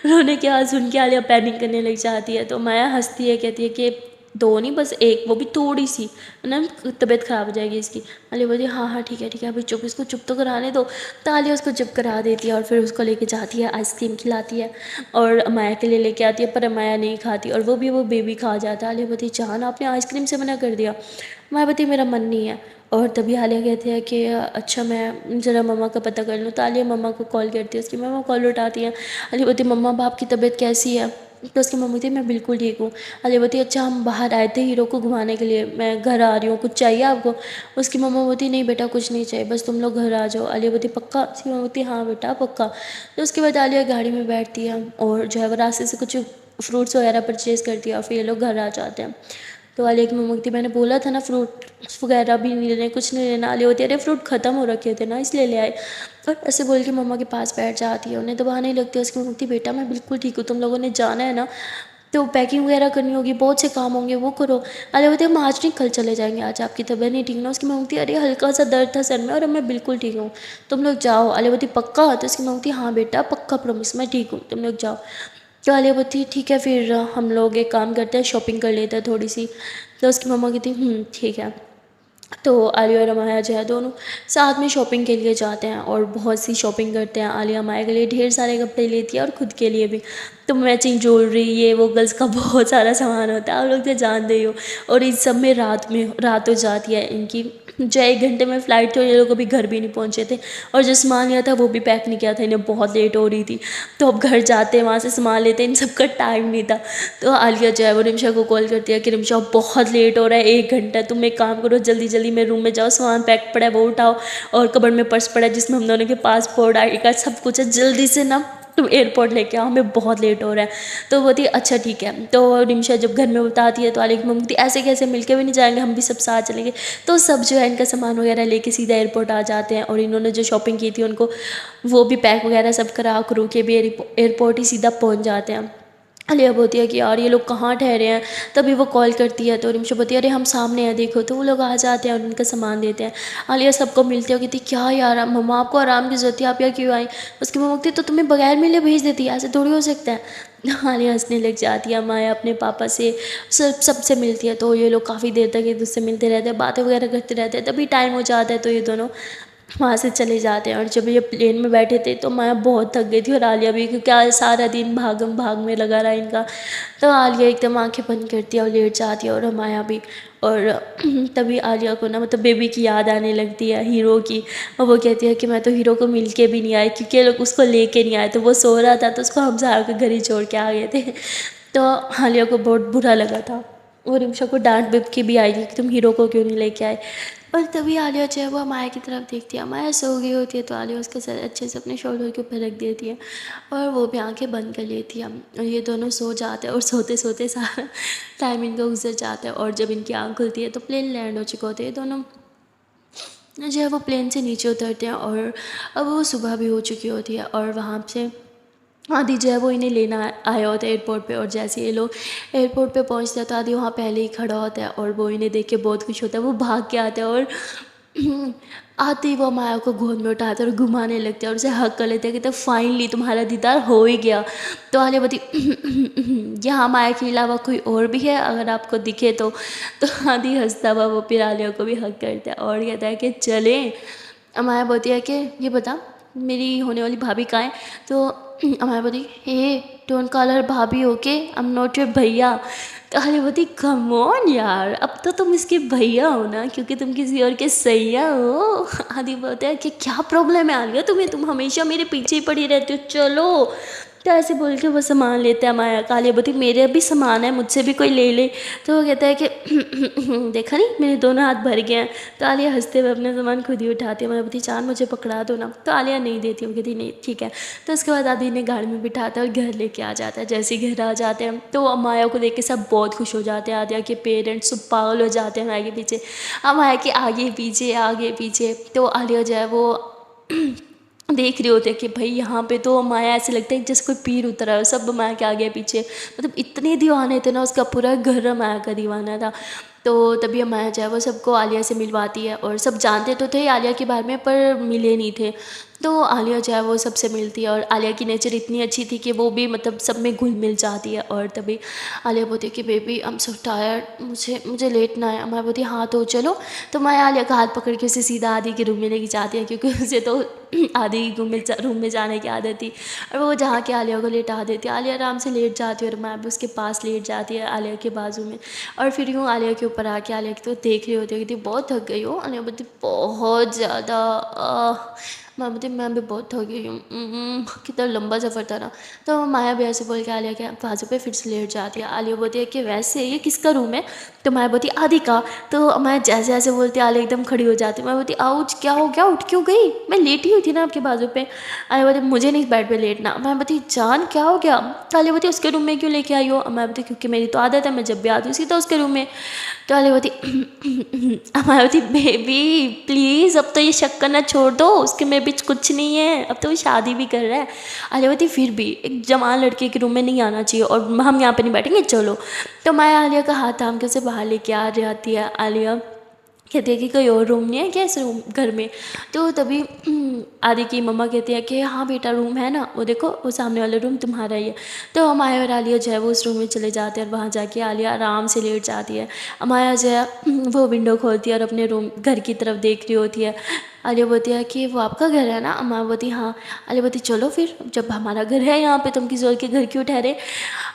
रोने की आवाज़ सुन के आलिया पैनिक करने लग जाती है। तो माया हंसती है, कहती है कि दो नहीं बस एक, वो भी थोड़ी सी, ना तबीयत ख़राब हो जाएगी इसकी। आलिया बोलती हाँ हाँ ठीक है अभी चुप, इसको चुप तो कराने दो। तो आलिया उसको चुप करा देती है और फिर उसको लेके जाती है, आइसक्रीम खिलाती है और माया के लिए लेके आती है, पर माया नहीं खाती और वो बेबी खा जाता है। आलिया बोलती जान आपने आइसक्रीम से मना कर दिया। माया बोलती मेरा मन नहीं है। और तभी आलिया कहती है कि अच्छा मैं ज़रा मम्मा का पता कर लूँ। तो आलिया मम्मा को कॉल करती है, उसकी मम्मा कॉल उठाती है। आलिया बोलती मम्मा बाप की तबीयत कैसी है। तो उसकी मम्मी थी मैं बिल्कुल ठीक हूँ। आलिया बोलती अच्छा हम बाहर आए थे हीरो को घुमाने के लिए, मैं घर आ रही हूँ, कुछ चाहिए आपको। उसकी मम्मा बोलती नहीं बेटा कुछ नहीं चाहिए, बस तुम लोग घर आ जाओ। आलिया बोलती पक्का। उसकी मम्मा बोलती हाँ बेटा पक्का। तो उसके बाद आलिया गाड़ी में बैठती है और जो है वो रास्ते से कुछ फ्रूट्स वगैरह परचेज़ करती है और फिर ये लोग घर आ जाते हैं। तो आलिया की मम्मी बोलती मैंने बोला था ना फ्रूट वगैरह भी नहीं लेने, कुछ नहीं लेना। आलिया होती है अरे फ्रूट ख़त्म हो रखे थे ना इसलिए ले आए। और ऐसे बोल के मम्मा के पास बैठ जाती है, उन्हें तो बहाने लगती है। उसकी मम्मी बोलती बेटा मैं बिल्कुल ठीक हूँ, तुम लोगों ने जाना है ना तो पैकिंग वगैरह करनी होगी, बहुत से काम होंगे वो करो। आलिया बोलती हम आज नहीं कल चले जाएंगे, आज आपकी तबीयत नहीं ठीक ना। उसकी मम्मी बोलती अरे हल्का सा दर्द था सर में और अब मैं बिल्कुल ठीक हूँ, तुम लोग जाओ। आलिया बोलती पक्का। तो उसकी मम्मी बोलती हाँ बेटा पक्का प्रॉमिस मैं ठीक हूँ, तुम लोग जाओ। तो आलिया बोलती ठीक है फिर हम लोग एक काम करते हैं शॉपिंग कर लेते हैं थोड़ी सी। तो उसकी मम्मा कहती ठीक है। तो आलिया और माया जो है दोनों साथ में शॉपिंग के लिए जाते हैं और बहुत सी शॉपिंग करते हैं। आलिया माया के लिए ढेर सारे कपड़े लेती है और ख़ुद के लिए भी। तो मैचिंग ज्वेलरी ये वो गर्ल्स का बहुत सारा सामान होता है, आप लोग तो जानते ही हो। और इस सब में रात हो जाती है इनकी, जो 1 घंटे में फ़्लाइट थी और ये लोग अभी घर भी नहीं पहुँचे थे और जो सामान लिया था वो भी पैक नहीं किया था, इन्हें बहुत लेट हो रही थी। तो अब घर जाते हैं वहाँ से सामान लेते हैं, इन सब का टाइम नहीं था। तो आलिया जो है वो रिमशा को कॉल करती है कि रिमशा बहुत लेट हो रहा है, 1 घंटा, तुम एक काम करो जल्दी जल्दी मेरे रूम में जाओ, सामान पैक पड़ा है वो उठाओ और कबर्ड में पर्स पड़ा है जिसमें हम दोनों के पासपोर्ट आई कार्ड सब कुछ है, जल्दी से ना तुम एयरपोर्ट लेके आओ, हमें बहुत लेट हो रहा है। तो वो बोलती अच्छा ठीक है। तो रिमशा जब घर में बताती है तो आलिया की मम्मी बोलती ऐसे कैसे मिलके भी नहीं जाएंगे, हम भी सब साथ चलेंगे। तो सब जो है इनका सामान वगैरह लेके सीधा एयरपोर्ट आ जाते हैं और इन्होंने जो शॉपिंग की थी उनको वो भी पैक वगैरह सब करा करू के भी एयरपोर्ट ही सीधा पहुंच जाते हैं। आलिया बोलती है कि यार ये लोग कहाँ ठहरे हैं। तभी वो कॉल करती है तो रिमशा बोलती है अरे हम सामने हैं देखो। तो वो लोग आ जाते हैं और उनका सामान देते हैं। आलिया सबको मिलती है, कहती क्या यार मम्मा आपको आराम की ज़रूरत है, आप यहाँ क्यों आई। उसकी मम्मा कहती तो तुम्हें बगैर मिले भेज देती, ऐसे थोड़ी हो सकता है। आलिया हंसने लग जाती है। माया अपने पापा से सबसे मिलती है तो ये लोग काफ़ी देर तक एक दूसरे से मिलते रहते हैं, बातें वगैरह करते रहते हैं। तभी टाइम हो जाता है तो ये दोनों वहाँ से चले जाते हैं। और जब ये प्लेन में बैठे थे तो माया बहुत थक गई थी और आलिया भी, क्योंकि आज सारा दिन भागम भाग में लगा रहा इनका। तो आलिया एकदम आंखें बंद करती है और लेट जाती है और माया भी। और तभी आलिया को ना मतलब बेबी की याद आने लगती है हीरो की, और वो कहती है कि मैं तो हीरो को मिल के भी नहीं आई क्योंकि ये लोग उसको लेके नहीं आए, तो वो सो रहा था तो उसको हम सारा के घर ही छोड़ के आ गए थे। तो आलिया को बहुत बुरा लगा था और रिमशा को डांट बिप के भी आई थी कि तुम हीरो को क्यों नहीं लेके आए। और तभी आलिया जो है वो माया की तरफ देखती है, माया सो गई होती है तो आलिया उसके सर अच्छे से अपने शोल्डर के ऊपर रख देती है और वो भी आंखें बंद कर लेती है और ये दोनों सो जाते हैं। और सोते सोते सारा टाइम इनका गुजर जाता है और जब इनकी आँख खुलती है तो प्लेन लैंड हो चुके होते हैं। दोनों जो है वो प्लेन से नीचे उतरते हैं और अब वो सुबह भी हो चुकी होती है और वहाँ से आदि जो है वो इन्हें लेना आया होता है एयरपोर्ट पे। और जैसे ये लोग एयरपोर्ट पे पहुंचते हैं तो आदि वहाँ पहले ही खड़ा होता है और वो इन्हें देख के बहुत खुश होता है। वो भाग के आता है और आते ही वो माया को गोद में उठाते हैं और घुमाने लगते हैं और उसे हक कर लेते हैं कि तो फाइनली तुम्हारा दीदार हो ही गया। तो आलिया बोलती यहाँ माया के अलावा कोई और भी है अगर आपको दिखे तो आदि हंसता हुआ वो फिर आलिया को भी हक करता है और कहता है कि चले। माया बोलती है कि ये बता मेरी होने वाली भाभी कहाँ है। तो हमारे बोली हे डोंट कॉल हर भाभी okay, I am not your भैया। तो अरे बोली कम ऑन यार, अब तो तुम इसके भैया हो ना क्योंकि तुम किसी और के सैया हो। आदि बोलते हैं कि क्या प्रॉब्लम है आलिया तुम्हें, तुम हमेशा मेरे पीछे ही पड़ी रहती हो, चलो। तो ऐसे बोल के वो सामान लेते हैं माया का। आलिया बोलती मेरे भी सामान है, मुझसे भी कोई ले ले। तो वो कहता है कि देखा नहीं मेरे दोनों हाथ भर गए हैं। तो आलिया हंसते हुए अपना सामान खुद ही उठाती है। माया बोलती चांद मुझे पकड़ा दो ना। तो आलिया नहीं देती, वो कहती नहीं ठीक है। तो उसके बाद दादी ने गाड़ी में बिठाता है और घर लेके आ जाता है। जैसे ही घर आ जाते हैं तो माया को देख के सब बहुत खुश हो जाते हैं। आलिया के पेरेंट्स सब पागल हो जाते हैं माया के पीछे, माया के आगे पीछे आगे पीछे। तो आलिया जो है वो देख रहे होते हैं कि भाई यहाँ पे तो माया ऐसे लगता है जैसे कोई पीर उतरा है, सब माया के आगे पीछे। मतलब इतने दीवाने थे ना, उसका पूरा घर माया का दीवाना था। तो तभी माया जो है वो सबको आलिया से मिलवाती है। और सब जानते तो थे आलिया के बारे में पर मिले नहीं थे। तो आलिया जो है वो सबसे मिलती है और आलिया की नेचर इतनी अच्छी थी कि वो भी मतलब सब में घुल मिल जाती है। और तभी आलिया बोलती है कि baby I am so tired, मुझे लेटना है। माया बोलती हाँ तो चलो। तो माया आलिया का हाथ पकड़ के उसे सीधा आदि के रूम में लेके जाती है, क्योंकि उसे तो आदि के रूम में जाने की आदत थी। और वो जहाँ के आलिया को लेटा देती है। आलिया आराम से लेट जाती है और माया भी उसके पास लेट जाती है आलिया के बाजू में। और फिर यूँ आलिया के ऊपर आके आलिया की तो देख रही होती है कि बहुत थक गई हो। आलिया बोलती बहुत ज़्यादा। मैं बोलती मैं भी बहुत थक गई हूँ, कितना लंबा सफ़र था ना। तो माया भी ऐसे बोल के आलिया के बाजू पे फिर से लेट जाती है। आलिया बोलती है कि वैसे ये किसका रूम है। तो माया बोलती आदि का। तो मैं जैसे जैसे बोलती आलिया एकदम खड़ी हो जाती। मैं बोलती आउच क्या हो गया, उठ क्यों गई, मैं लेटी हुई थी ना आपके बाजू पे। आलिया बोलती मुझे नहीं बेड पे लेटना। मैं बोलती जान क्या हो गया। आलिया बोलती उसके रूम में क्यों लेके आई हो। मैं बोलती क्योंकि मेरी तो आदत है, मैं जब भी आती हूँ सीधा उसके रूम में। तो आलिया बोलती मैं बोलती बेबी प्लीज़ अब तो ये शक करना छोड़ दो, उसके में भी कुछ नहीं है, अब तो वो शादी भी कर रहा है। आलिया बोलती फिर भी एक जवान लड़के के रूम में नहीं आना चाहिए और हम यहाँ पे नहीं बैठेंगे, चलो। तो मैं आलिया का हाथ थाम के उसे बाहर लेके आ जाती है। आलिया कहती है कि कोई और रूम नहीं है क्या इस रूम घर में। तो तभी आदि की मम्मा कहती है कि हाँ बेटा रूम है ना, वो देखो वो सामने वाला रूम तुम्हारा ही है। तो अमाया और आलिया जो है वो उस रूम में चले जाते हैं और वहाँ जाके आलिया आराम से लेट जाती है। अमाया जो है वो विंडो खोलती है और अपने रूम घर की तरफ देख रही होती है। आलिया बोलती है कि वो आपका घर है ना। अमाया बोलती हाँ। आलिया बोलती चलो फिर जब हमारा घर है यहाँ पे तुम किसी और के घर क्यों ठहरे।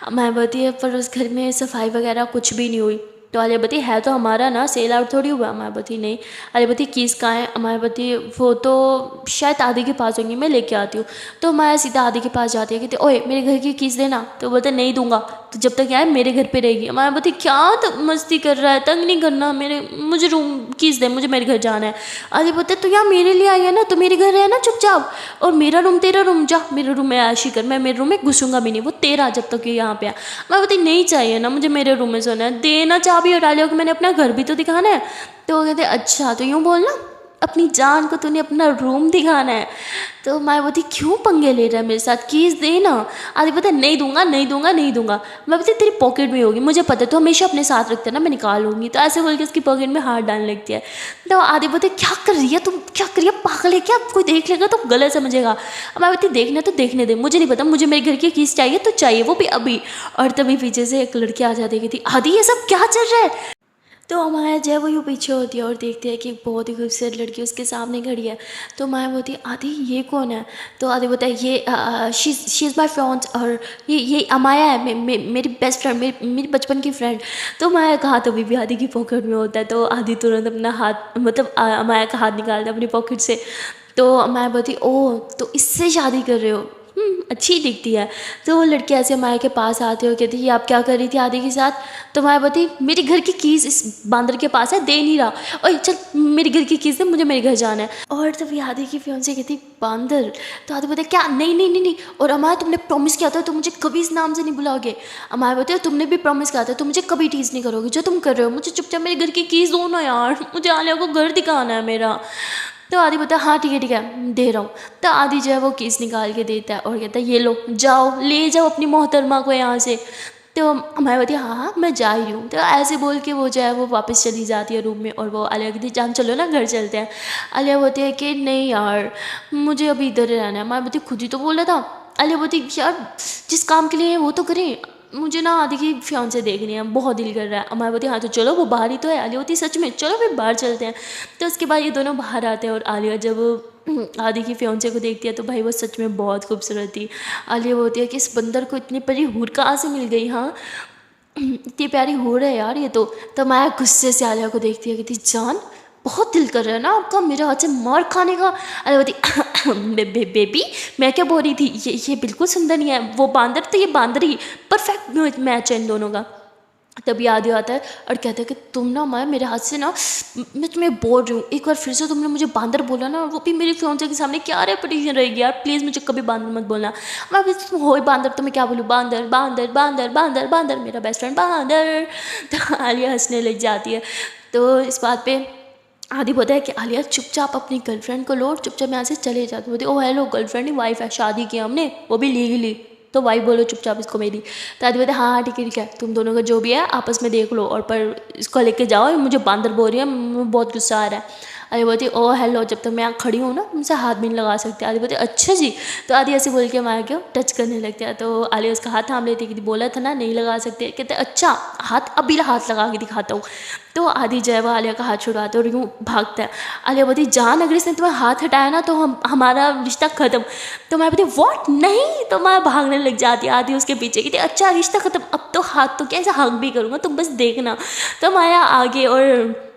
अमाया बोलती है पर उस घर में सफाई वगैरह कुछ भी नहीं हुई। तो आलिया बती है तो हमारा ना, सेल आउट थोड़ी हुआ। मायावती नहीं। आलिया बती कीज़ कहाँ है। मायावती वो तो शायद आदि के पास होंगी, मैं लेके आती हूँ। तो माया सीधा आदि के पास जाती है, कहती ओए मेरे घर की कीज़ देना। तो बोलते नहीं दूंगा, तो जब तक आए मेरे घर पे रहेगी। मायावती क्या मस्ती कर रहा है, तंग नहीं करना, मुझे रूम कीज़ दे, मुझे मेरे घर जाना है। आलिया बोलते तो यहाँ मेरे लिए आई है ना, तो मेरे घर है ना चुपचाप, और मेरा रूम तेरा रूम, जा मेरे रूम में ऐशी कर, मैं मेरे रूम में घुसूंगा भी नहीं, वो तेरा जब तक ये यहाँ पे आ। मायावती नहीं चाहिए ना मुझे मेरे रूम में सोना है, देना चाबी और आलिया को मैंने अपना घर भी तो दिखाना है। तो वो कहते अच्छा तो यूँ बोलना, अपनी जान को तूने अपना रूम दिखाना है। तो मायावती क्यों पंगे ले रहा है मेरे साथ, कीज़ देना। आदि पता नहीं दूंगा नहीं दूंगा नहीं दूंगा। मैं बोलती तेरी पॉकेट में होगी, मुझे पता है तो हमेशा अपने साथ रखते हैं ना, मैं निकाल लूँगी। तो ऐसे बोल के उसकी पॉकेट में हाथ डालने लगती है। तो आदि बोलते क्या कर रही है तुम, क्या कर रही है, पागल है क्या, कोई देख लेगा तो गलत समझेगा। मैं बोलती देखना तो देखने दे, मुझे नहीं पता, मुझे मेरे घर की कीज़ चाहिए तो चाहिए, वो भी अभी। और तभी पीछे से एक लड़की आ जाती है, आदि ये सब क्या चल रहा है। तो माया जो है वो यूँ पीछे होती है और देखती है कि एक बहुत ही खूबसूरत लड़की उसके सामने खड़ी है। तो माया बोलती है आदि ये कौन है। तो आदि बोलता है ये शी इज़ माई फ्रेंड, और ये अमाया है, मेरी बेस्ट फ्रेंड, मेरी बचपन की फ्रेंड। तो माया का हाथ अभी भी आदि की पॉकेट में होता है। तो आदि तुरंत अपना हाथ मतलब माया का हाथ निकालता है अपनी पॉकेट से। तो माया बोलती ओह तो इससे शादी कर रहे हो, अच्छी दिखती है। तो वो लड़की ऐसे माया के पास आती है और कहती है आप क्या कर रही थी आदि के साथ। तो माया बोलती मेरे घर की कीज़ इस बांदर के पास है, दे नहीं रहा, ओए चल मेरे घर की कीज़ दे, मुझे मेरे घर जाना है। और तभी आदि की फियांसे कहती बांदर। तो आदि बोलते क्या, नहीं नहीं नहीं नहीं, और अमाया तुमने प्रॉमिस किया था तुम मुझे कभी इस नाम से नहीं बुलाओगे। अमाया बोलते तुमने भी प्रॉमिस किया था तुम मुझे कभी टीज़ नहीं करोगे, जो तुम कर रहे हो, मुझे चुपचाप मेरे घर की कीज़ दो ना यार, मुझे आलिया को घर दिखाना है मेरा। तो आदि बोलता है हाँ ठीक है दे रहा हूँ। तो आदि जो है वो कीस निकाल के देता है और कहता है ये लो जाओ ले जाओ अपनी मोहतरमा को यहाँ से। तो मैं बोलती हाँ हाँ मैं जा ही हूँ। तो ऐसे बोल के वो जो है वो वापस चली जाती है रूम में। और वो आलिया कहती जान चलो ना घर चलते हैं। आलिया बोलती है कि नहीं यार मुझे अभी इधर ही रहना है। मैं बोलती खुद ही तो बोला था। आलिया बोलती यार जिस काम के लिए वो तो करें, मुझे ना आदि की फियांसे देखनी है, बहुत दिल कर रहा है। अमाया बोलती हाँ तो चलो वो बाहर ही तो है। आलिया बोलती सच में, चलो फिर बाहर चलते हैं। तो उसके बाद ये दोनों बाहर आते हैं और आलिया जब आदि की फियांसे को देखती है तो भाई वो सच में बहुत खूबसूरत थी। आलिया बोलती है कि इस बंदर को इतनी बड़ी हूर कहाँ से मिल गई, हाँ इतनी प्यारी हूर है यार ये तो। मैं गुस्से से आलिया को देखती है, कहती जान बहुत दिल कर रहा है ना आपका मेरे हाथ से मार खाने का। अरे बोलती बेबी मैं क्या बोल रही थी, ये बिल्कुल सुंदर नहीं है, वो बांदर तो ये बांदर ही, परफेक्ट मैच है इन दोनों का। तभी आदि आता है और कहता है कि तुम ना माया मेरे हाथ से ना, मैं तुम्हें बोल रही हूँ एक बार फिर से तुमने मुझे बांदर बोला ना, वो भी मेरी फियांसे के सामने, क्या रेपुटेशन रहेगी यार, प्लीज़ मुझे कभी बांदर मत बोलना। मैं भी तुम हो ही बांदर तो मैं क्या बोलूँ, बांदर बांदर बांदर बांदर बांदर मेरा बेस्ट फ्रेंड बांदर। तो आलिया हंसने लग जाती है। तो इस बात पे आदि बोलता है कि आलिया चुपचाप अपनी गर्लफ्रेंड को लो और चुपचाप यहाँ से चले जाते। बोलती ओ हेलो गर्लफ्रेंड ही वाइफ है, शादी की हमने वो भी लीगली, तो वाइफ बोलो चुपचाप इसको मेरी। तो आदि बोलते हाँ हाँ ठीक है तुम दोनों का जो भी है आपस में देख लो, और पर इसको लेके जाओ, मुझे बांदर बोल रही है, मुझे बहुत गुस्सा आ रहा है। आदि बोलती ओ हेलो जब तक मैं यहाँ खड़ी हूँ ना मुझसे हाथ भी नहीं लगा सकते। आदि बोलती अच्छा जी। तो आदि ऐसे बोल के माया क्यों टच करने लगता है। तो आलिया उसका हाथ थाम लेती है कि बोला था ना नहीं लगा सकते। कहते अच्छा हाथ अभी हाथ लगा के दिखाता हूँ। तो आदि जो है वो आलिया का हाथ छुड़वाता है और यूँ भागता है। आलिया बोलती जान अगर इसने तुम्हें हाथ हटाया ना तो हमारा रिश्ता ख़त्म। तो मैं बोलती व्हाट नहीं, तो मैं भागने लग जाती है। आदि उसके पीछे कहती अच्छा रिश्ता ख़त्म, अब तो हाथ तो क्या ऐसा हक भी करूँगा तुम बस देखना। तो माया आगे और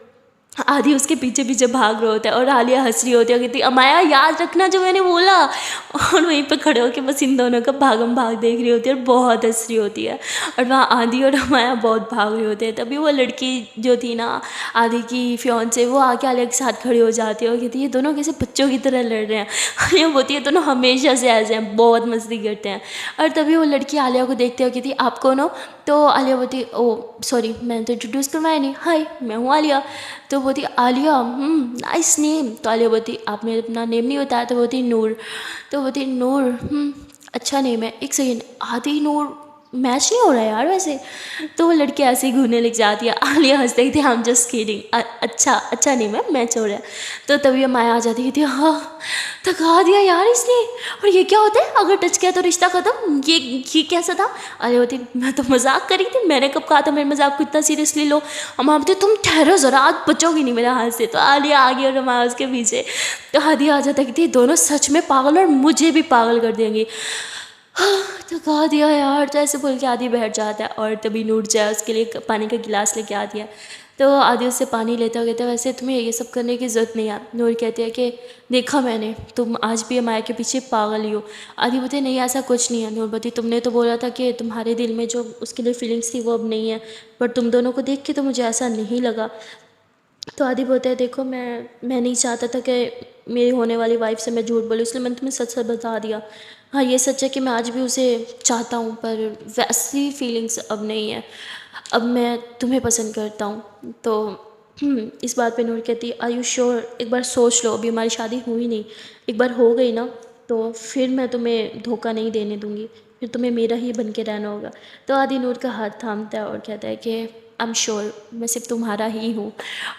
आदि उसके पीछे पीछे भाग रहे होता है और आलिया हंस रही होती है, कहती अमाया याद रखना जो मैंने बोला। और वहीं पर खड़े होकर बस इन दोनों का भागम भाग देख रही होती है और बहुत हंस रही होती है। और वहाँ आदि और अमाया बहुत भाग रहे होते हैं। तभी वो लड़की जो थी ना आदि की फियांसे, वो आके आलिया के साथ खड़ी हो जाती है और कहती है ये दोनों कैसे बच्चों की तरह लड़ रहे हैं। आलिया बोलती है दोनों हमेशा से ऐसे हैं, बहुत मस्ती करते हैं। और तभी वो लड़की आलिया को देखते हुए कहती आप कौन हो। तो आलिया बोलती ओ सॉरी मैंने तो इंट्रोड्यूस करवाया नहीं, हाय मैं हूँ आलिया। तो बोलती आलिया नाइस नेम। तो आलिया बोलती आपने अपना नेम नहीं बताया। तो बोलती नूर। तो बोलती नूर अच्छा नेम है, एक सेकेंड आदि नूर मैच नहीं हो रहा है यार वैसे। तो वो लड़की ऐसे ही घूमने लग जाती है। आलिया हंसते ही थे हम जस्ट किडिंग, अच्छा नेम है मैच हो रहा है। तो तभी माया आ जाती थी हाँ थका दिया यार इसने, और ये क्या होता है अगर टच किया तो रिश्ता ख़त्म, ये कैसा था। अरे होती मैं तो मजाक करी थी, मैंने कब कहा था मेरे मजाक को इतना सीरियसली लो। हम बोलते तुम ठहरो ज़रा आज बचोगी नहीं मेरे हाथ से। तो आलिया आ गई और हमारा उसके पीछे। तो आदि आ जाता कि दोनों सच में पागल और मुझे भी पागल कर देंगे। थका दिया यार। तो ऐसे बोल के आदि बैठ जाता है और तभी नूर जाए उसके लिए पानी का गिलास लेके आती है। तो आदि उससे पानी लेता कहता है वैसे तुम्हें ये सब करने की ज़रूरत नहीं है। नूर कहती है कि देखा मैंने तुम आज भी माया के पीछे पागल ही हो। आदि बोलते नहीं ऐसा कुछ नहीं है। नूर बोलती तुमने तो बोला था कि तुम्हारे दिल में जो उसके लिए फीलिंग्स थी वो अब नहीं है, पर तुम दोनों को देख के तो मुझे ऐसा नहीं लगा। तो आदि बोलते हैं देखो मैं नहीं चाहता था कि मेरी होने वाली वाइफ से मैं झूठ बोलूँ, इसलिए मैंने तुम्हें सच सच बता दिया। हाँ ये सच है कि मैं आज भी उसे चाहता हूँ, पर वैसी फीलिंग्स अब नहीं है, अब मैं तुम्हें पसंद करता हूँ। तो इस बात पे नूर कहती है आर यू श्योर, एक बार सोच लो, अभी हमारी शादी हुई नहीं, एक बार हो गई ना तो फिर मैं तुम्हें धोखा नहीं देने दूँगी, फिर तुम्हें मेरा ही बन के रहना होगा। तो आदि नूर का हाथ थामता है और कहता है कि आई एम श्योर मैं सिर्फ तुम्हारा ही हूँ।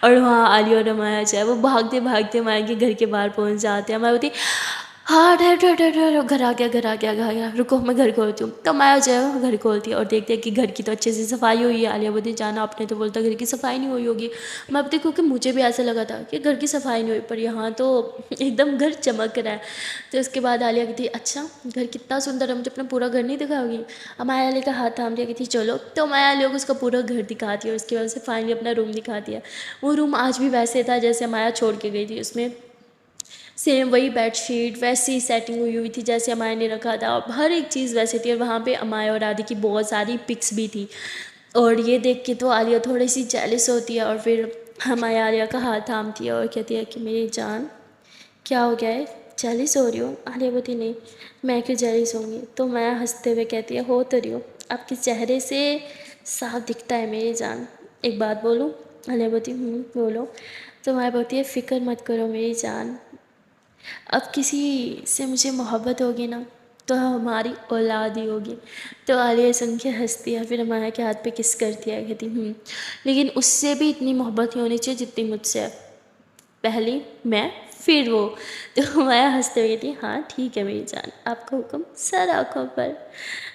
और वहाँ आलिया और माया जो है वो भागते भागते माया के घर के बाहर पहुँच जाते हैं। माया बोलती हाँ ठहर ठहर ठहर ठहर, घर आ गया घर आ गया रुको मैं घर खोलती हूँ। तो माया जो है वो घर खोलती है और देखते हैं कि घर की तो अच्छे से सफाई हुई है। आलिया बोलती जाना आपने तो बोलता घर की सफाई नहीं हुई होगी। मैं बोलती क्योंकि मुझे भी ऐसा लगा था कि घर की सफाई नहीं हुई, पर यहाँ तो एकदम घर चमक रहा है। तो इसके बाद आलिया कहती अच्छा घर कितना सुंदर है, मुझे अपना पूरा घर नहीं दिखाओगी। अब माया आलिया का हाथ थाम दिया कहती चलो। तो माया आलिया को उसका पूरा घर दिखाती है और उसकी वजह से फाइनली अपना रूम दिखाती है। वो रूम आज भी वैसे था जैसे माया छोड़ के गई थी, उसमें सेम वही बेडशीट वैसी सेटिंग हुई थी जैसे अमाया ने रखा था, और हर एक चीज़ वैसे थी। और वहाँ पे अमाया और आदि की बहुत सारी पिक्स भी थी। और ये देख के तो आलिया थोड़ी सी जेलस होती है और फिर अमाया आलिया का हाथ थामती है और कहती है कि मेरी जान क्या हो गया है, जेलस हो रही हो। आलिया बोलती नहीं मैं क्यों जेलस होंगी। तो मैं हंसते हुए कहती है हो तो रही हो, आपके चेहरे से साफ दिखता है मेरी जान, एक बात बोलूँ। आलिया बोलती बोलो। तो मैं बोलती है फ़िक्र मत करो मेरी जान, अब किसी से मुझे मोहब्बत होगी ना तो हमारी औलाद ही होगी। तो आलिया सुन के हंसती है, फिर माया के हाथ पे किस करती है, कहती लेकिन उससे भी इतनी मोहब्बत नहीं होनी चाहिए जितनी मुझसे है, पहली मैं फिर वो। तो माया हंसते हुए कहती हाँ ठीक है मेरी जान, आपका हुक्म सर आँखों पर।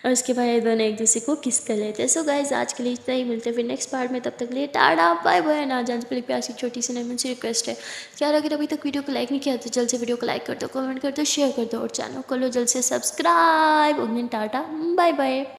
और उसके बाद ये दोनों एक दूसरे को किस कर लेते हैं। सो गाइस आज के लिए इतना ही, मिलते हैं फिर नेक्स्ट पार्ट में, तब तक के लिए टाटा बाय बाय। ना जान पहले प्यार की छोटी सी मुझसे रिक्वेस्ट है कि यार अगर अभी तक वीडियो को लाइक नहीं किया तो जल्द से वीडियो को लाइक कर दो, कमेंट कर दो, शेयर कर दो और चैनल को लो जल्द से सब्सक्राइब। Tata bye bye.